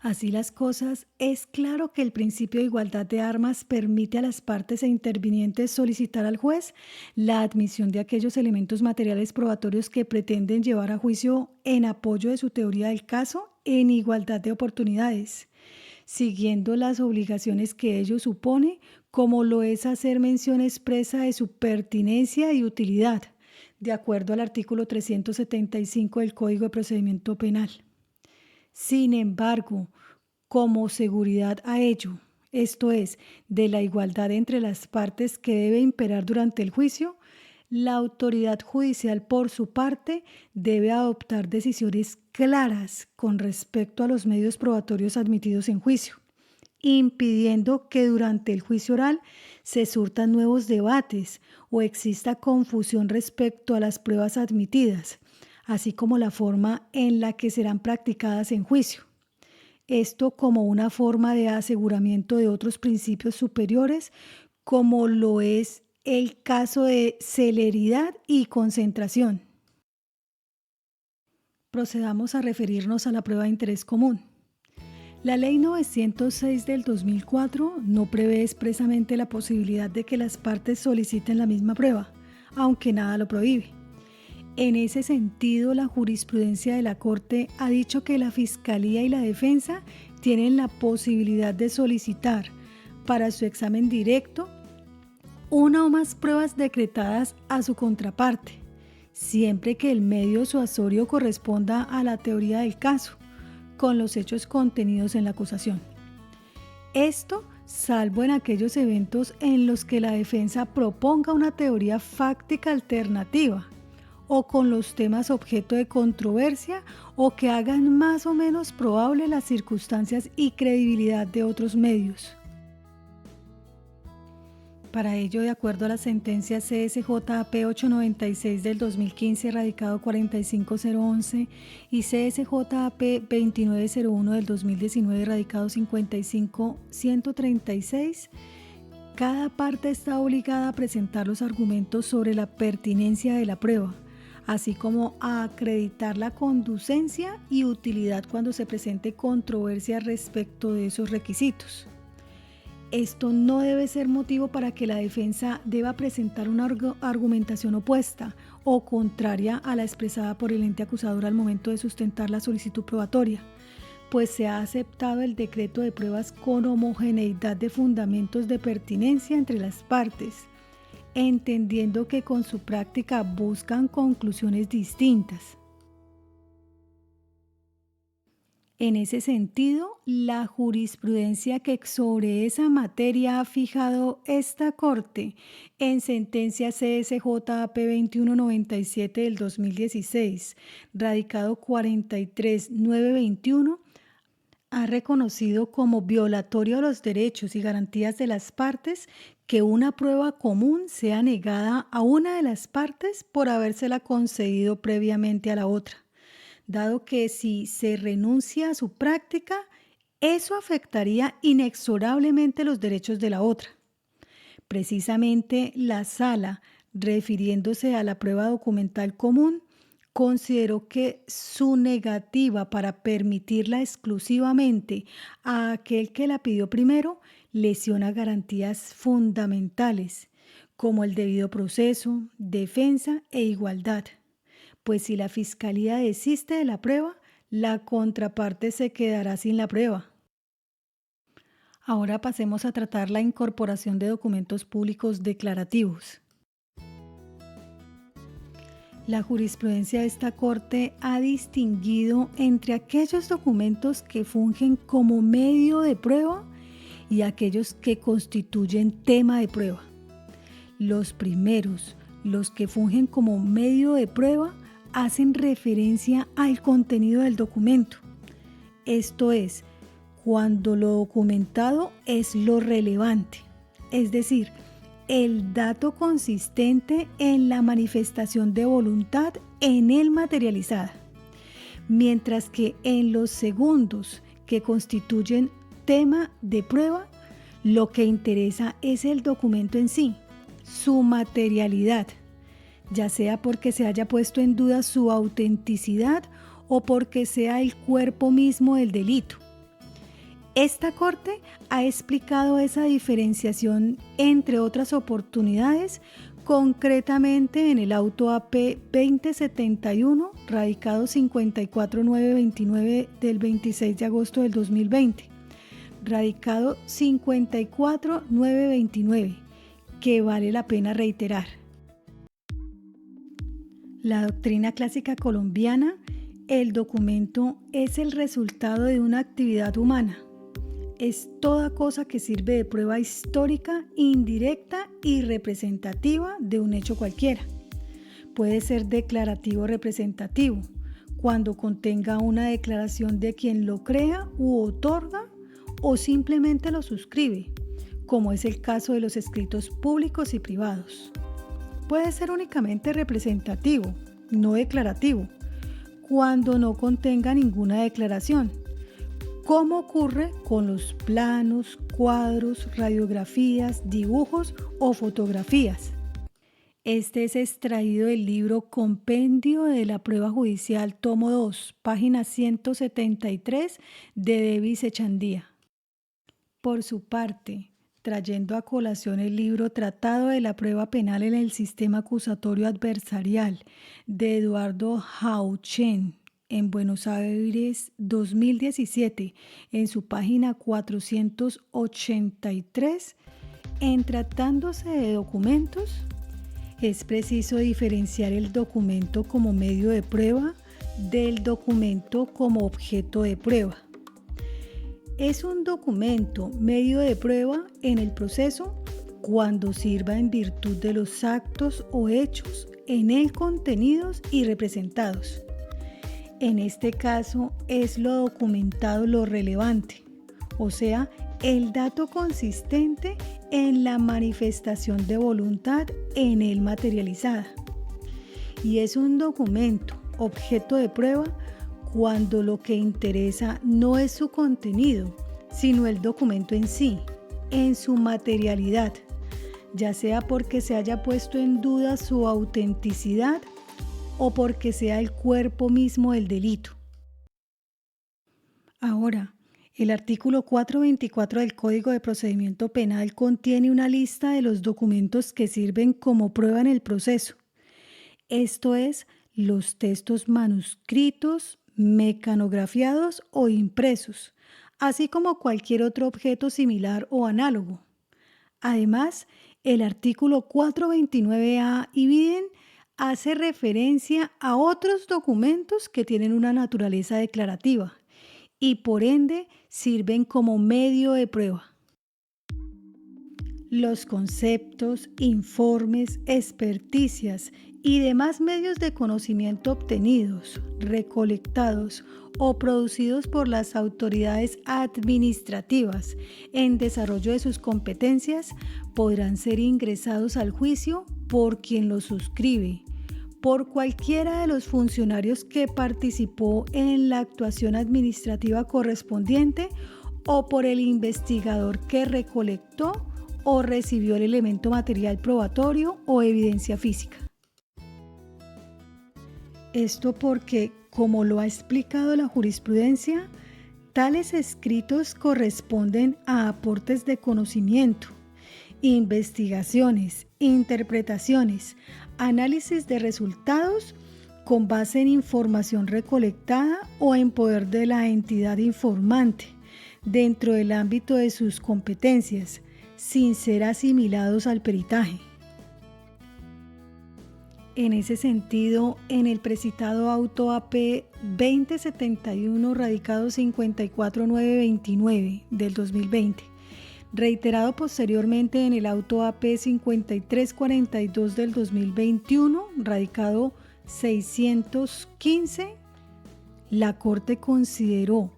Así las cosas, es claro que el principio de igualdad de armas permite a las partes intervinientes solicitar al juez la admisión de aquellos elementos materiales probatorios que pretenden llevar a juicio en apoyo de su teoría del caso en igualdad de oportunidades, siguiendo las obligaciones que ello supone, como lo es hacer mención expresa de su pertinencia y utilidad, de acuerdo al artículo 375 del Código de Procedimiento Penal. Sin embargo, como seguridad a ello, esto es, de la igualdad entre las partes que debe imperar durante el juicio, la autoridad judicial, por su parte, debe adoptar decisiones claras con respecto a los medios probatorios admitidos en juicio, impidiendo que durante el juicio oral se surtan nuevos debates o exista confusión respecto a las pruebas admitidas, así como la forma en la que serán practicadas en juicio. Esto como una forma de aseguramiento de otros principios superiores, como lo es el caso de celeridad y concentración. Procedamos a referirnos a la prueba de interés común. La Ley 906 del 2004 no prevé expresamente la posibilidad de que las partes soliciten la misma prueba, aunque nada lo prohíbe. En ese sentido, la jurisprudencia de la Corte ha dicho que la Fiscalía y la Defensa tienen la posibilidad de solicitar para su examen directo una o más pruebas decretadas a su contraparte, siempre que el medio suasorio corresponda a la teoría del caso, con los hechos contenidos en la acusación. Esto, salvo en aquellos eventos en los que la defensa proponga una teoría fáctica alternativa, o con los temas objeto de controversia o que hagan más o menos probable las circunstancias y credibilidad de otros medios. Para ello, de acuerdo a la sentencia CSJAP 896 del 2015, radicado 45011, y CSJAP 2901 del 2019, radicado 55136, cada parte está obligada a presentar los argumentos sobre la pertinencia de la prueba, así como a acreditar la conducencia y utilidad cuando se presente controversia respecto de esos requisitos. Esto no debe ser motivo para que la defensa deba presentar una argumentación opuesta o contraria a la expresada por el ente acusador al momento de sustentar la solicitud probatoria, pues se ha aceptado el decreto de pruebas con homogeneidad de fundamentos de pertinencia entre las partes, entendiendo que con su práctica buscan conclusiones distintas. En ese sentido, la jurisprudencia que sobre esa materia ha fijado esta Corte en sentencia CSJAP 2197 del 2016, radicado 43921, ha reconocido como violatorio a los derechos y garantías de las partes que una prueba común sea negada a una de las partes por habérsela concedido previamente a la otra, dado que si se renuncia a su práctica, eso afectaría inexorablemente los derechos de la otra. Precisamente la Sala, refiriéndose a la prueba documental común, consideró que su negativa para permitirla exclusivamente a aquel que la pidió primero lesiona garantías fundamentales, como el debido proceso, defensa e igualdad, pues si la fiscalía desiste de la prueba, la contraparte se quedará sin la prueba. Ahora pasemos a tratar la incorporación de documentos públicos declarativos. La jurisprudencia de esta Corte ha distinguido entre aquellos documentos que fungen como medio de prueba y aquellos que constituyen tema de prueba. Los primeros, los que fungen como medio de prueba, hacen referencia al contenido del documento. Esto es, cuando lo documentado es lo relevante, es decir, el dato consistente en la manifestación de voluntad en él materializada, mientras que en los segundos, que constituyen tema de prueba, lo que interesa es el documento en sí, su materialidad, ya sea porque se haya puesto en duda su autenticidad o porque sea el cuerpo mismo del delito. Esta Corte ha explicado esa diferenciación entre otras oportunidades, concretamente en el auto AP 2071, radicado 54929 del 26 de agosto del 2020, radicado 54929, que vale la pena reiterar. La doctrina clásica colombiana, el documento es el resultado de una actividad humana. Es toda cosa que sirve de prueba histórica, indirecta y representativa de un hecho cualquiera. Puede ser declarativo o representativo, cuando contenga una declaración de quien lo crea u otorga o simplemente lo suscribe, como es el caso de los escritos públicos y privados. Puede ser únicamente representativo, no declarativo, cuando no contenga ninguna declaración, como ocurre con los planos, cuadros, radiografías, dibujos o fotografías. Este es extraído del libro Compendio de la Prueba Judicial, tomo 2, página 173 de Davis Echandía. Por su parte, trayendo a colación el libro Tratado de la Prueba Penal en el Sistema Acusatorio Adversarial de Eduardo Hauchen, en Buenos Aires 2017, en su página 483, en tratándose de documentos, es preciso diferenciar el documento como medio de prueba del documento como objeto de prueba. Es un documento medio de prueba en el proceso cuando sirva en virtud de los actos o hechos en él contenidos y representados. En este caso es lo documentado lo relevante, o sea, el dato consistente en la manifestación de voluntad en él materializada. Y es un documento objeto de prueba cuando lo que interesa no es su contenido, sino el documento en sí, en su materialidad, ya sea porque se haya puesto en duda su autenticidad o porque sea el cuerpo mismo del delito. Ahora, el artículo 424 del Código de Procedimiento Penal contiene una lista de los documentos que sirven como prueba en el proceso. Esto es, los textos manuscritos, mecanografiados o impresos, así como cualquier otro objeto similar o análogo. Además, el artículo 429A ibidem hace referencia a otros documentos que tienen una naturaleza declarativa y por ende sirven como medio de prueba. Los conceptos, informes, experticias y demás medios de conocimiento obtenidos, recolectados o producidos por las autoridades administrativas en desarrollo de sus competencias podrán ser ingresados al juicio por quien los suscribe, por cualquiera de los funcionarios que participó en la actuación administrativa correspondiente o por el investigador que recolectó o recibió el elemento material probatorio o evidencia física. Esto porque, como lo ha explicado la jurisprudencia, tales escritos corresponden a aportes de conocimiento, investigaciones, interpretaciones, análisis de resultados con base en información recolectada o en poder de la entidad informante, dentro del ámbito de sus competencias, sin ser asimilados al peritaje. En ese sentido, en el precitado auto AP 2071 radicado 54929 del 2020, reiterado posteriormente en el auto AP 5342 del 2021, radicado 615, la Corte consideró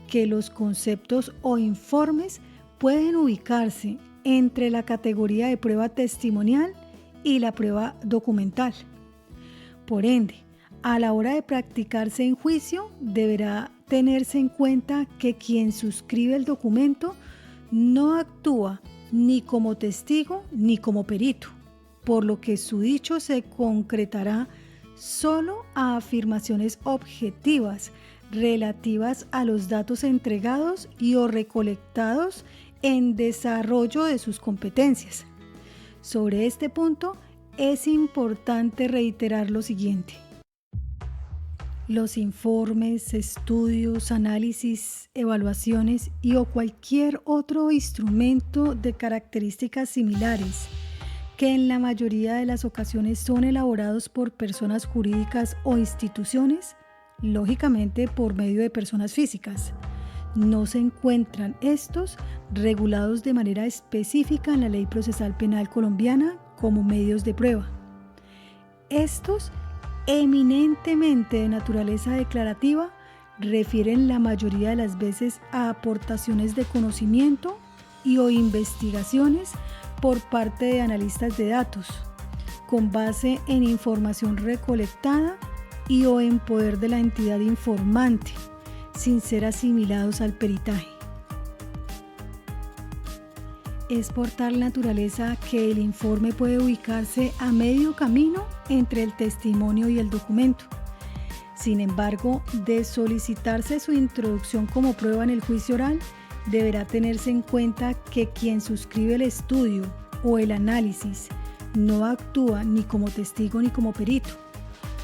que los conceptos o informes pueden ubicarse entre la categoría de prueba testimonial y la prueba documental. Por ende, a la hora de practicarse en juicio, deberá tenerse en cuenta que quien suscribe el documento no actúa ni como testigo ni como perito, por lo que su dicho se concretará solo a afirmaciones objetivas relativas a los datos entregados y o recolectados en desarrollo de sus competencias. Sobre este punto, es importante reiterar lo siguiente. Los informes, estudios, análisis, evaluaciones y o cualquier otro instrumento de características similares que en la mayoría de las ocasiones son elaborados por personas jurídicas o instituciones, lógicamente por medio de personas físicas. No se encuentran estos regulados de manera específica en la Ley Procesal Penal colombiana como medios de prueba. Estos, eminentemente de naturaleza declarativa, refieren la mayoría de las veces a aportaciones de conocimiento y o investigaciones por parte de analistas de datos, con base en información recolectada y o en poder de la entidad informante, sin ser asimilados al peritaje. Es por tal naturaleza que el informe puede ubicarse a medio camino entre el testimonio y el documento. Sin embargo, de solicitarse su introducción como prueba en el juicio oral, deberá tenerse en cuenta que quien suscribe el estudio o el análisis no actúa ni como testigo ni como perito,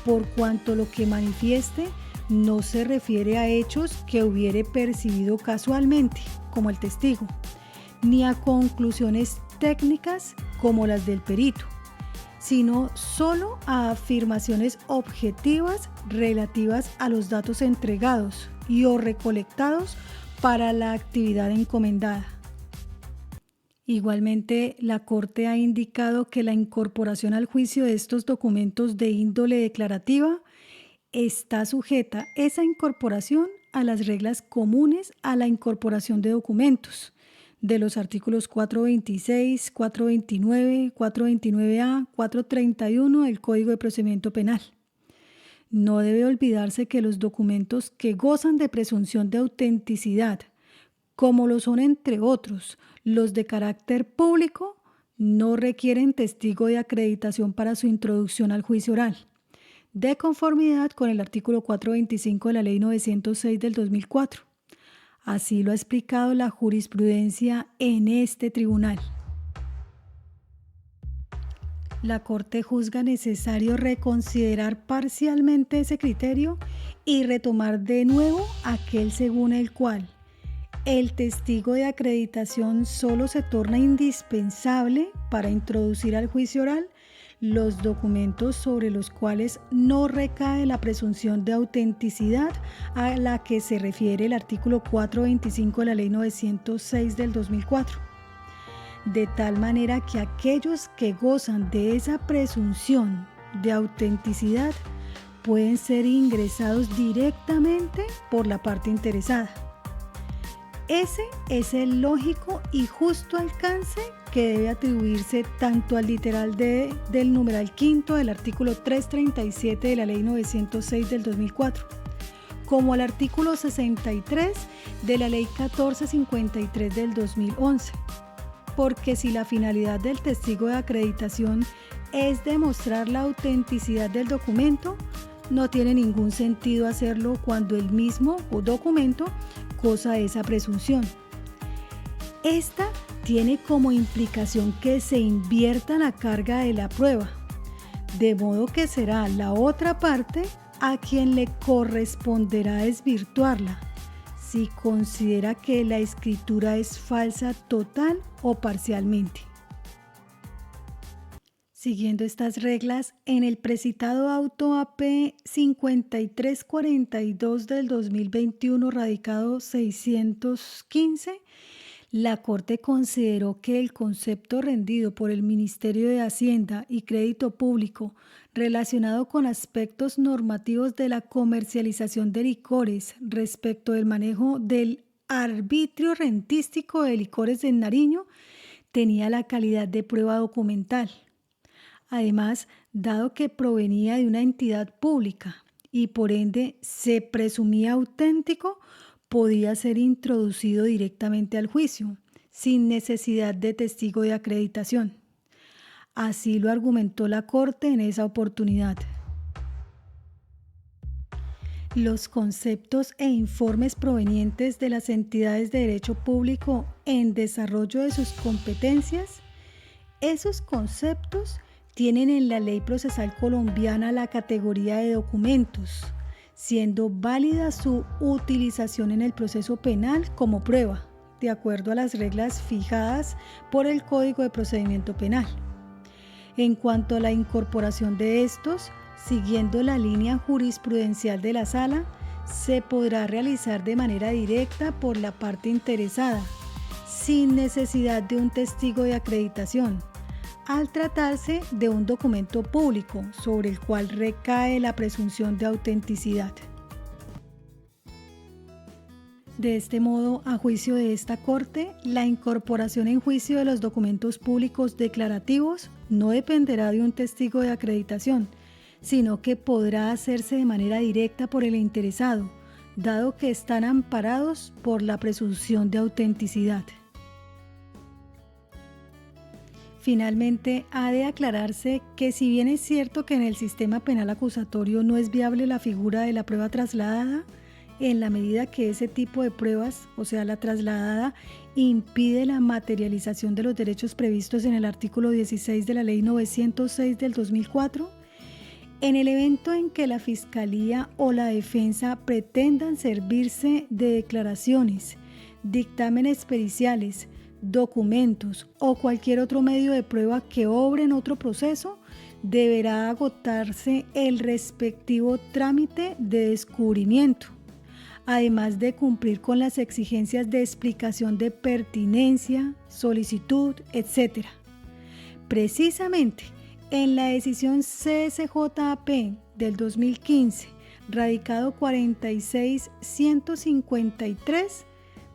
por cuanto lo que manifieste no se refiere a hechos que hubiere percibido casualmente, como el testigo, ni a conclusiones técnicas como las del perito, sino solo a afirmaciones objetivas relativas a los datos entregados y o recolectados para la actividad encomendada. Igualmente, la Corte ha indicado que la incorporación al juicio de estos documentos de índole declarativa está sujeta esa incorporación a las reglas comunes a la incorporación de documentos de los artículos 426, 429, 429A, 431 del Código de Procedimiento Penal. No debe olvidarse que los documentos que gozan de presunción de autenticidad, como lo son entre otros los de carácter público, no requieren testigo de acreditación para su introducción al juicio oral, de conformidad con el artículo 425 de la Ley 906 del 2004. Así lo ha explicado la jurisprudencia en este tribunal. La Corte juzga necesario reconsiderar parcialmente ese criterio y retomar de nuevo aquel según el cual el testigo de acreditación solo se torna indispensable para introducir al juicio oral los documentos sobre los cuales no recae la presunción de autenticidad a la que se refiere el artículo 425 de la Ley 906 del 2004. De tal manera que aquellos que gozan de esa presunción de autenticidad pueden ser ingresados directamente por la parte interesada. Ese es el lógico y justo alcance que debe atribuirse tanto al literal del numeral quinto del artículo 337 de la Ley 906 del 2004, como al artículo 63 de la Ley 1453 del 2011, porque si la finalidad del testigo de acreditación es demostrar la autenticidad del documento, no tiene ningún sentido hacerlo cuando el mismo documento goza de esa presunción. Esta tiene como implicación que se invierta la carga de la prueba, de modo que será la otra parte a quien le corresponderá desvirtuarla, si considera que la escritura es falsa total o parcialmente. Siguiendo estas reglas, en el precitado auto AP 5342 del 2021, radicado 615, la Corte consideró que el concepto rendido por el Ministerio de Hacienda y Crédito Público relacionado con aspectos normativos de la comercialización de licores respecto del manejo del arbitrio rentístico de licores en Nariño tenía la calidad de prueba documental. Además, dado que provenía de una entidad pública y por ende se presumía auténtico, podía ser introducido directamente al juicio, sin necesidad de testigo de acreditación. Así lo argumentó la Corte en esa oportunidad. Los conceptos e informes provenientes de las entidades de derecho público en desarrollo de sus competencias, esos conceptos tienen en la ley procesal colombiana la categoría de documentos, siendo válida su utilización en el proceso penal como prueba, de acuerdo a las reglas fijadas por el Código de Procedimiento Penal. En cuanto a la incorporación de estos, siguiendo la línea jurisprudencial de la Sala, se podrá realizar de manera directa por la parte interesada, sin necesidad de un testigo de acreditación, al tratarse de un documento público sobre el cual recae la presunción de autenticidad. De este modo, a juicio de esta Corte, la incorporación en juicio de los documentos públicos declarativos no dependerá de un testigo de acreditación, sino que podrá hacerse de manera directa por el interesado, dado que están amparados por la presunción de autenticidad. Finalmente, ha de aclararse que si bien es cierto que en el sistema penal acusatorio no es viable la figura de la prueba trasladada, en la medida que ese tipo de pruebas, o sea, la trasladada, impide la materialización de los derechos previstos en el artículo 16 de la Ley 906 del 2004, en el evento en que la Fiscalía o la Defensa pretendan servirse de declaraciones, dictámenes periciales, documentos o cualquier otro medio de prueba que obre en otro proceso, deberá agotarse el respectivo trámite de descubrimiento, además de cumplir con las exigencias de explicación de pertinencia, solicitud, etc. Precisamente, en la decisión CSJAP del 2015, radicado 46153,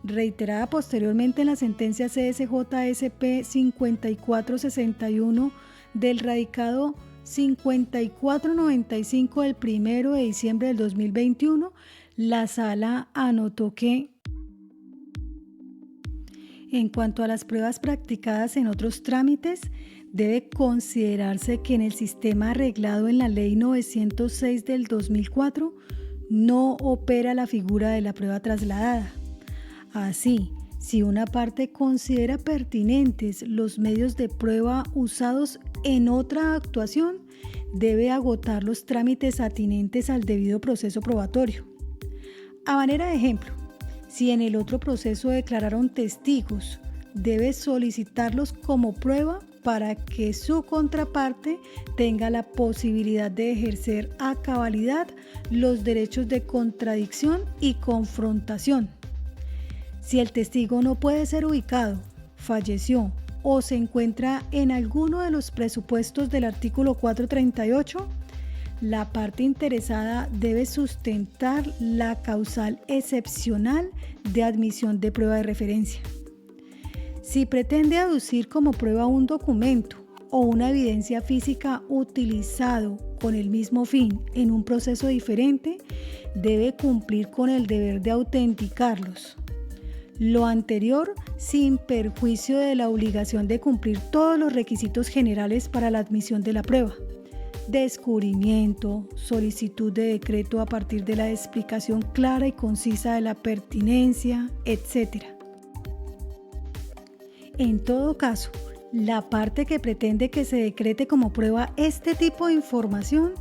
reiterada posteriormente en la sentencia CSJSP 5461 del radicado 5495 del 1 de diciembre del 2021, la Sala anotó que, en cuanto a las pruebas practicadas en otros trámites, debe considerarse que en el sistema arreglado en la Ley 906 del 2004 no opera la figura de la prueba trasladada. Así, si una parte considera pertinentes los medios de prueba usados en otra actuación, debe agotar los trámites atinentes al debido proceso probatorio. A manera de ejemplo, si en el otro proceso declararon testigos, debe solicitarlos como prueba para que su contraparte tenga la posibilidad de ejercer a cabalidad los derechos de contradicción y confrontación. Si el testigo no puede ser ubicado, falleció o se encuentra en alguno de los presupuestos del artículo 438, la parte interesada debe sustentar la causal excepcional de admisión de prueba de referencia. Si pretende aducir como prueba un documento o una evidencia física utilizado con el mismo fin en un proceso diferente, debe cumplir con el deber de autenticarlos. Lo anterior sin perjuicio de la obligación de cumplir todos los requisitos generales para la admisión de la prueba. Descubrimiento, solicitud de decreto a partir de la explicación clara y concisa de la pertinencia, etc. En todo caso, la parte que pretende que se decrete como prueba este tipo de información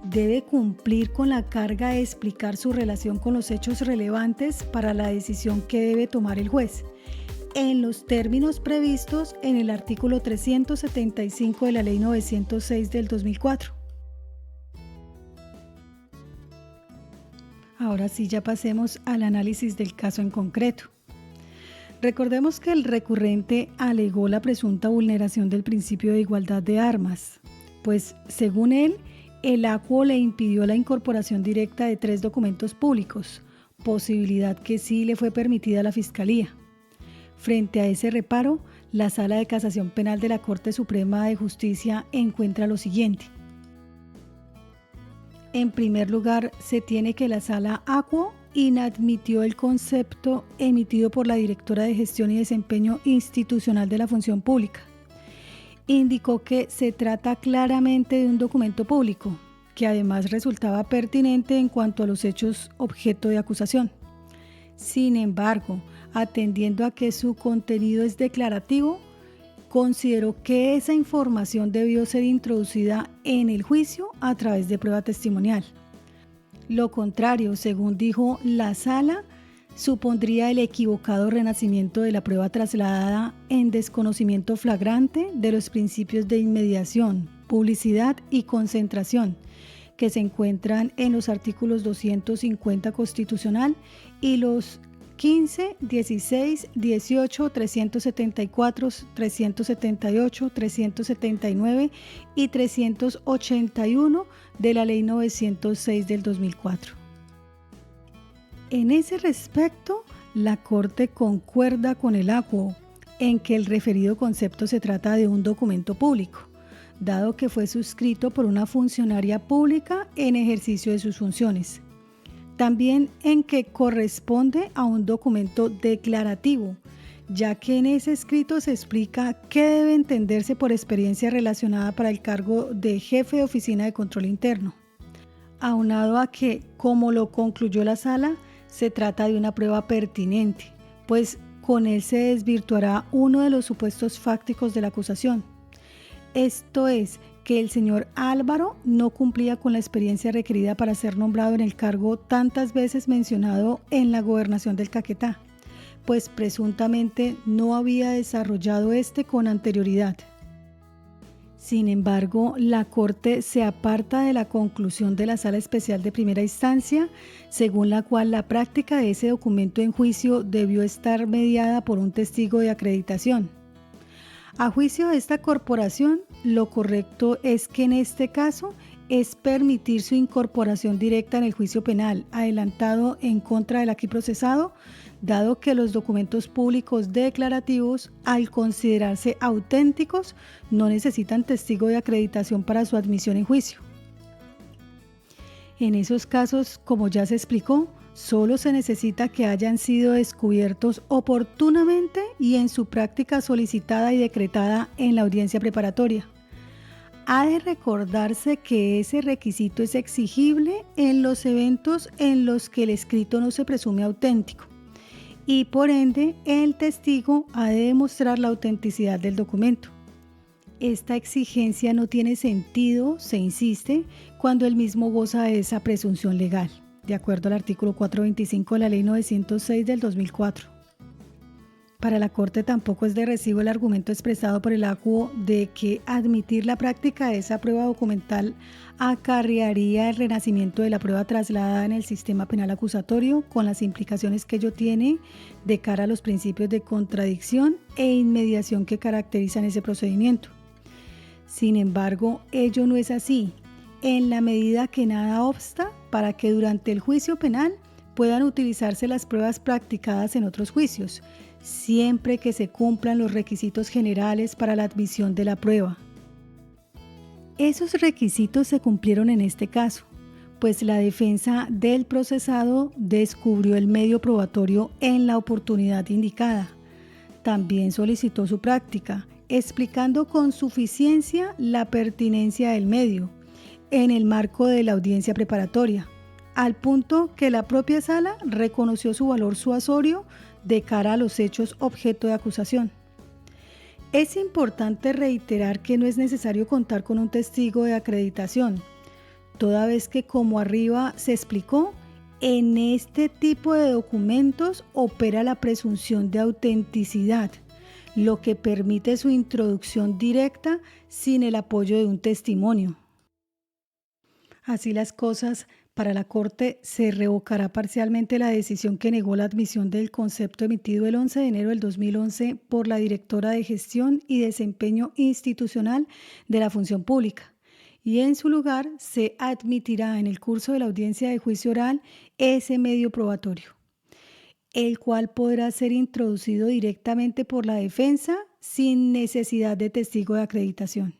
debe cumplir con la carga de explicar su relación con los hechos relevantes para la decisión que debe tomar el juez, en los términos previstos en el artículo 375 de la Ley 906 del 2004. Ahora sí, ya pasemos al análisis del caso en concreto. Recordemos que el recurrente alegó la presunta vulneración del principio de igualdad de armas, pues según él, el acuo le impidió la incorporación directa de 3 documentos públicos, posibilidad que sí le fue permitida a la Fiscalía. Frente a ese reparo, la Sala de Casación Penal de la Corte Suprema de Justicia encuentra lo siguiente. En primer lugar, se tiene que la Sala Acuo inadmitió el concepto emitido por la Directora de Gestión y Desempeño Institucional de la Función Pública. Indicó que se trata claramente de un documento público, que además resultaba pertinente en cuanto a los hechos objeto de acusación. Sin embargo, atendiendo a que su contenido es declarativo, consideró que esa información debió ser introducida en el juicio a través de prueba testimonial. Lo contrario, según dijo la Sala, supondría el equivocado renacimiento de la prueba trasladada en desconocimiento flagrante de los principios de inmediación, publicidad y concentración, que se encuentran en los artículos 250 constitucional y los 15, 16, 18, 374, 378, 379 y 381 de la Ley 906 del 2004. En ese respecto, la Corte concuerda con el acuo en que el referido concepto se trata de un documento público, dado que fue suscrito por una funcionaria pública en ejercicio de sus funciones. También en que corresponde a un documento declarativo, ya que en ese escrito se explica qué debe entenderse por experiencia relacionada para el cargo de jefe de oficina de control interno. Aunado a que, como lo concluyó la Sala, se trata de una prueba pertinente, pues con él se desvirtuará uno de los supuestos fácticos de la acusación. Esto es, que el señor Álvaro no cumplía con la experiencia requerida para ser nombrado en el cargo tantas veces mencionado en la gobernación del Caquetá, pues presuntamente no había desarrollado con anterioridad. Sin embargo, la Corte se aparta de la conclusión de la Sala Especial de Primera Instancia, según la cual la práctica de ese documento en juicio debió estar mediada por un testigo de acreditación. A juicio de esta corporación, lo correcto es que en este caso es permitir su incorporación directa en el juicio penal adelantado en contra del aquí procesado, dado que los documentos públicos declarativos, al considerarse auténticos, no necesitan testigo de acreditación para su admisión en juicio. En esos casos, como ya se explicó, solo se necesita que hayan sido descubiertos oportunamente y en su práctica solicitada y decretada en la audiencia preparatoria. Ha de recordarse que ese requisito es exigible en los eventos en los que el escrito no se presume auténtico y por ende el testigo ha de demostrar la autenticidad del documento. Esta exigencia no tiene sentido, se insiste, cuando el mismo goza de esa presunción legal, de acuerdo al artículo 425 de la Ley 906 del 2004. Para la Corte tampoco es de recibo el argumento expresado por el acuo de que admitir la práctica de esa prueba documental acarrearía el renacimiento de la prueba trasladada en el sistema penal acusatorio, con las implicaciones que ello tiene de cara a los principios de contradicción e inmediación que caracterizan ese procedimiento. Sin embargo, ello no es así, en la medida que nada obsta para que durante el juicio penal puedan utilizarse las pruebas practicadas en otros juicios, siempre que se cumplan los requisitos generales para la admisión de la prueba. Esos requisitos se cumplieron en este caso, pues la defensa del procesado descubrió el medio probatorio en la oportunidad indicada. También solicitó su práctica, explicando con suficiencia la pertinencia del medio en el marco de la audiencia preparatoria, al punto que la propia sala reconoció su valor suasorio de cara a los hechos objeto de acusación. Es importante reiterar que no es necesario contar con un testigo de acreditación, toda vez que, como arriba se explicó, en este tipo de documentos opera la presunción de autenticidad, lo que permite su introducción directa sin el apoyo de un testimonio. Así las cosas, para la Corte se revocará parcialmente la decisión que negó la admisión del concepto emitido el 11 de enero del 2011 por la directora de Gestión y Desempeño Institucional de la Función Pública, y en su lugar se admitirá en el curso de la audiencia de juicio oral ese medio probatorio, el cual podrá ser introducido directamente por la defensa sin necesidad de testigo de acreditación.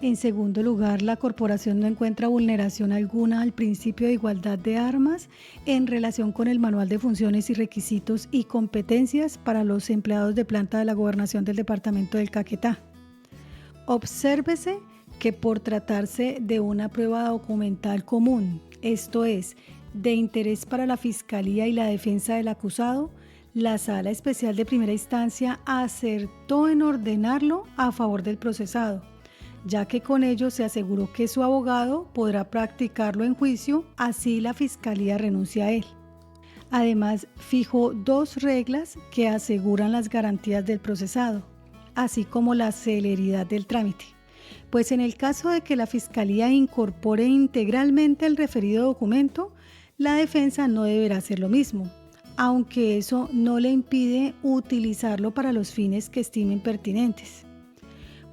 En segundo lugar, la corporación no encuentra vulneración alguna al principio de igualdad de armas en relación con el Manual de Funciones y Requisitos y Competencias para los empleados de planta de la Gobernación del Departamento del Caquetá. Obsérvese que por tratarse de una prueba documental común, esto es, de interés para la Fiscalía y la defensa del acusado, la Sala Especial de Primera Instancia acertó en ordenarlo a favor del procesado, ya que con ello se aseguró que su abogado podrá practicarlo en juicio, así la Fiscalía renuncia a él. Además, fijó 2 reglas que aseguran las garantías del procesado, así como la celeridad del trámite. Pues en el caso de que la Fiscalía incorpore integralmente el referido documento, la defensa no deberá hacer lo mismo, aunque eso no le impide utilizarlo para los fines que estimen pertinentes.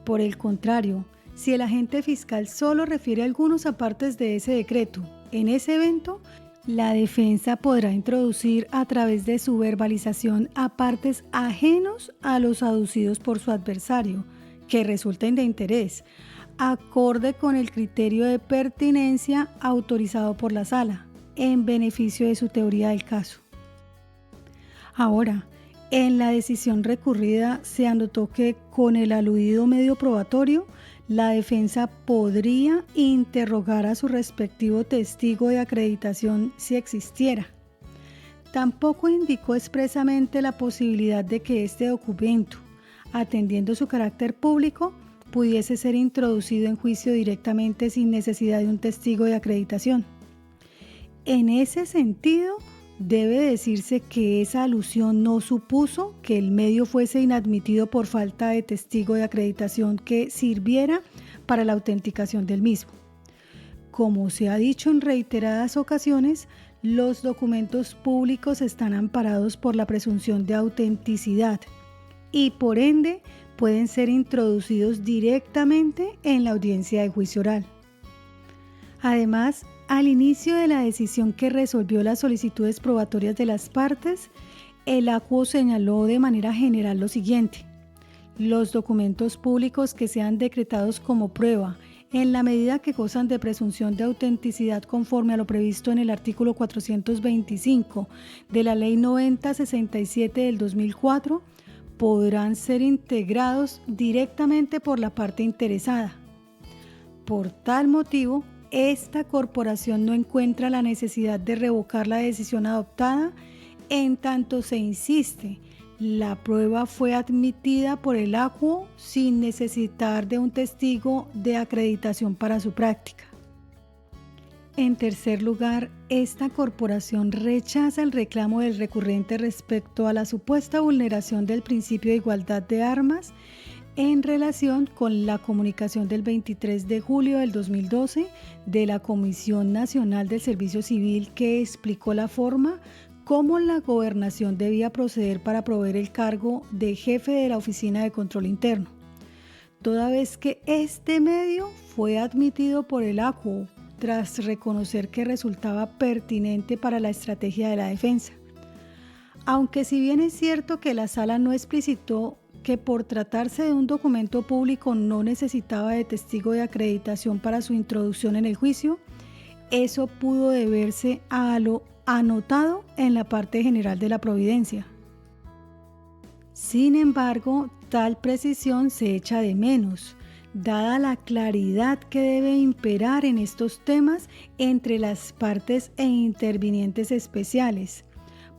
Por el contrario, si el agente fiscal solo refiere algunos apartes de ese decreto en ese evento, la defensa podrá introducir a través de su verbalización apartes ajenos a los aducidos por su adversario, que resulten de interés, acorde con el criterio de pertinencia autorizado por la sala, en beneficio de su teoría del caso. Ahora, en la decisión recurrida se anotó que con el aludido medio probatorio, la defensa podría interrogar a su respectivo testigo de acreditación si existiera. Tampoco indicó expresamente la posibilidad de que este documento, atendiendo su carácter público, pudiese ser introducido en juicio directamente sin necesidad de un testigo de acreditación. En ese sentido, debe decirse que esa alusión no supuso que el medio fuese inadmitido por falta de testigo de acreditación que sirviera para la autenticación del mismo. Como se ha dicho en reiteradas ocasiones, los documentos públicos están amparados por la presunción de autenticidad y por ende pueden ser introducidos directamente en la audiencia de juicio oral. Además, al inicio de la decisión que resolvió las solicitudes probatorias de las partes, el acuo señaló de manera general lo siguiente: los documentos públicos que sean decretados como prueba, en la medida que gozan de presunción de autenticidad conforme a lo previsto en el artículo 425 de la Ley 9067 del 2004, podrán ser integrados directamente por la parte interesada. Por tal motivo, esta corporación no encuentra la necesidad de revocar la decisión adoptada, en tanto se insiste, la prueba fue admitida por el acuo sin necesitar de un testigo de acreditación para su práctica. En tercer lugar, esta corporación rechaza el reclamo del recurrente respecto a la supuesta vulneración del principio de igualdad de armas en relación con la comunicación del 23 de julio del 2012 de la Comisión Nacional del Servicio Civil, que explicó la forma cómo la gobernación debía proceder para proveer el cargo de jefe de la Oficina de Control Interno, toda vez que este medio fue admitido por el acuo tras reconocer que resultaba pertinente para la estrategia de la defensa. Aunque si bien es cierto que la sala no explicitó que por tratarse de un documento público no necesitaba de testigo de acreditación para su introducción en el juicio, eso pudo deberse a lo anotado en la parte general de la providencia. Sin embargo, tal precisión se echa de menos, dada la claridad que debe imperar en estos temas entre las partes e intervinientes especiales,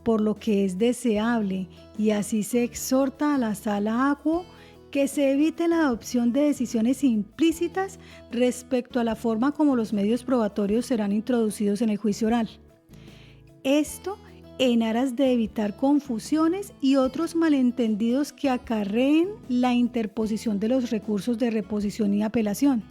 por lo que es deseable, y así se exhorta a la Sala Acuo, que se evite la adopción de decisiones implícitas respecto a la forma como los medios probatorios serán introducidos en el juicio oral. Esto en aras de evitar confusiones y otros malentendidos que acarreen la interposición de los recursos de reposición y apelación.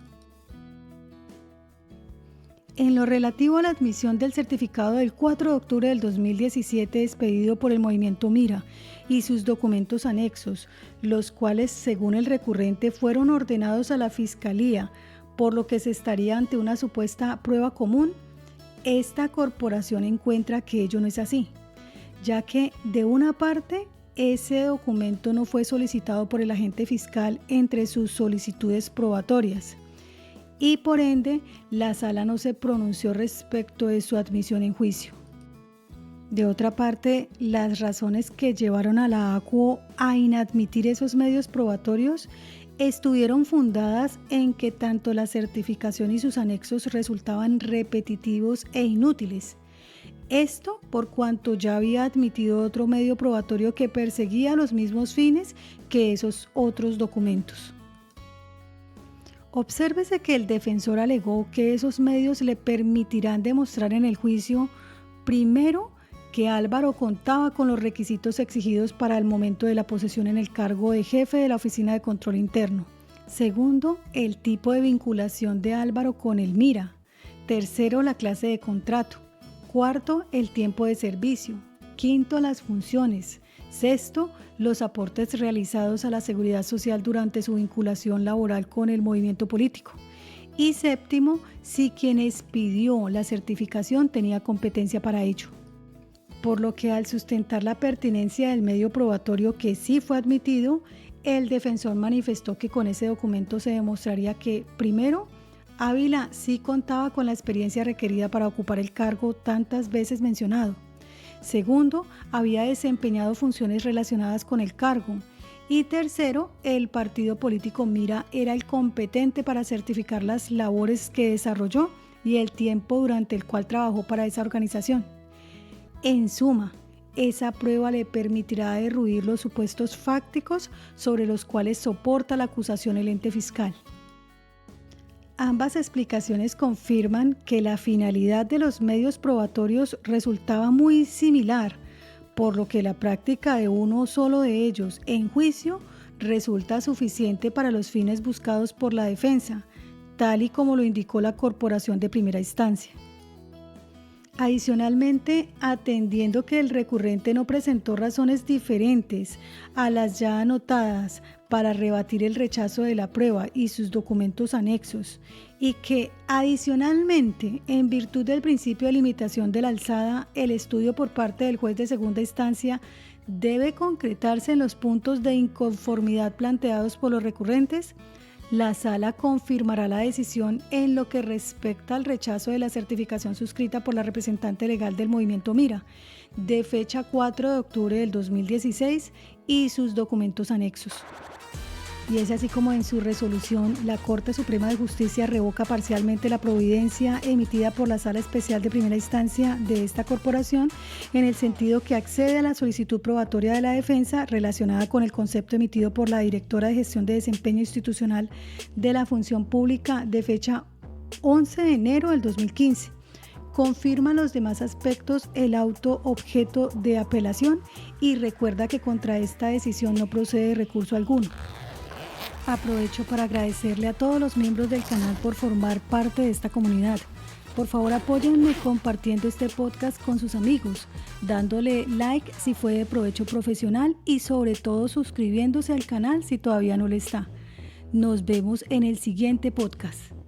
En lo relativo a la admisión del certificado del 4 de octubre del 2017 expedido por el Movimiento Mira y sus documentos anexos, los cuales, según el recurrente, fueron ordenados a la Fiscalía, por lo que se estaría ante una supuesta prueba común, esta corporación encuentra que ello no es así, ya que, de una parte, ese documento no fue solicitado por el agente fiscal entre sus solicitudes probatorias, y por ende la sala no se pronunció respecto de su admisión en juicio. De otra parte, las razones que llevaron a la Acuo a inadmitir esos medios probatorios estuvieron fundadas en que tanto la certificación y sus anexos resultaban repetitivos e inútiles. Esto por cuanto ya había admitido otro medio probatorio que perseguía los mismos fines que esos otros documentos. Obsérvese que el defensor alegó que esos medios le permitirán demostrar en el juicio, primero, que Álvaro contaba con los requisitos exigidos para el momento de la posesión en el cargo de jefe de la Oficina de Control Interno. Segundo, el tipo de vinculación de Álvaro con el MIRA. Tercero, la clase de contrato. Cuarto, el tiempo de servicio. Quinto, las funciones. Sexto, los aportes realizados a la seguridad social durante su vinculación laboral con el movimiento político. Y séptimo, si quien expidió la certificación tenía competencia para ello. Por lo que al sustentar la pertinencia del medio probatorio que sí fue admitido, el defensor manifestó que con ese documento se demostraría que, primero, Ávila sí contaba con la experiencia requerida para ocupar el cargo tantas veces mencionado. Segundo, había desempeñado funciones relacionadas con el cargo. Y tercero, el partido político Mira era el competente para certificar las labores que desarrolló y el tiempo durante el cual trabajó para esa organización. En suma, esa prueba le permitirá derruir los supuestos fácticos sobre los cuales soporta la acusación el ente fiscal. Ambas explicaciones confirman que la finalidad de los medios probatorios resultaba muy similar, por lo que la práctica de uno solo de ellos en juicio resulta suficiente para los fines buscados por la defensa, tal y como lo indicó la Corporación de Primera Instancia. Adicionalmente, atendiendo que el recurrente no presentó razones diferentes a las ya anotadas para rebatir el rechazo de la prueba y sus documentos anexos, y que adicionalmente, en virtud del principio de limitación de la alzada, el estudio por parte del juez de segunda instancia debe concretarse en los puntos de inconformidad planteados por los recurrentes, la sala confirmará la decisión en lo que respecta al rechazo de la certificación suscrita por la representante legal del Movimiento Mira, de fecha 4 de octubre del 2016 y sus documentos anexos. Y es así como en su resolución la Corte Suprema de Justicia revoca parcialmente la providencia emitida por la Sala Especial de Primera Instancia de esta corporación en el sentido que accede a la solicitud probatoria de la defensa relacionada con el concepto emitido por la Directora de Gestión de Desempeño Institucional de la Función Pública de fecha 11 de enero del 2015. Confirma los demás aspectos el auto objeto de apelación y recuerda que contra esta decisión no procede recurso alguno. Aprovecho para agradecerle a todos los miembros del canal por formar parte de esta comunidad. Por favor, apóyenme compartiendo este podcast con sus amigos, dándole like si fue de provecho profesional y sobre todo suscribiéndose al canal si todavía no lo está. Nos vemos en el siguiente podcast.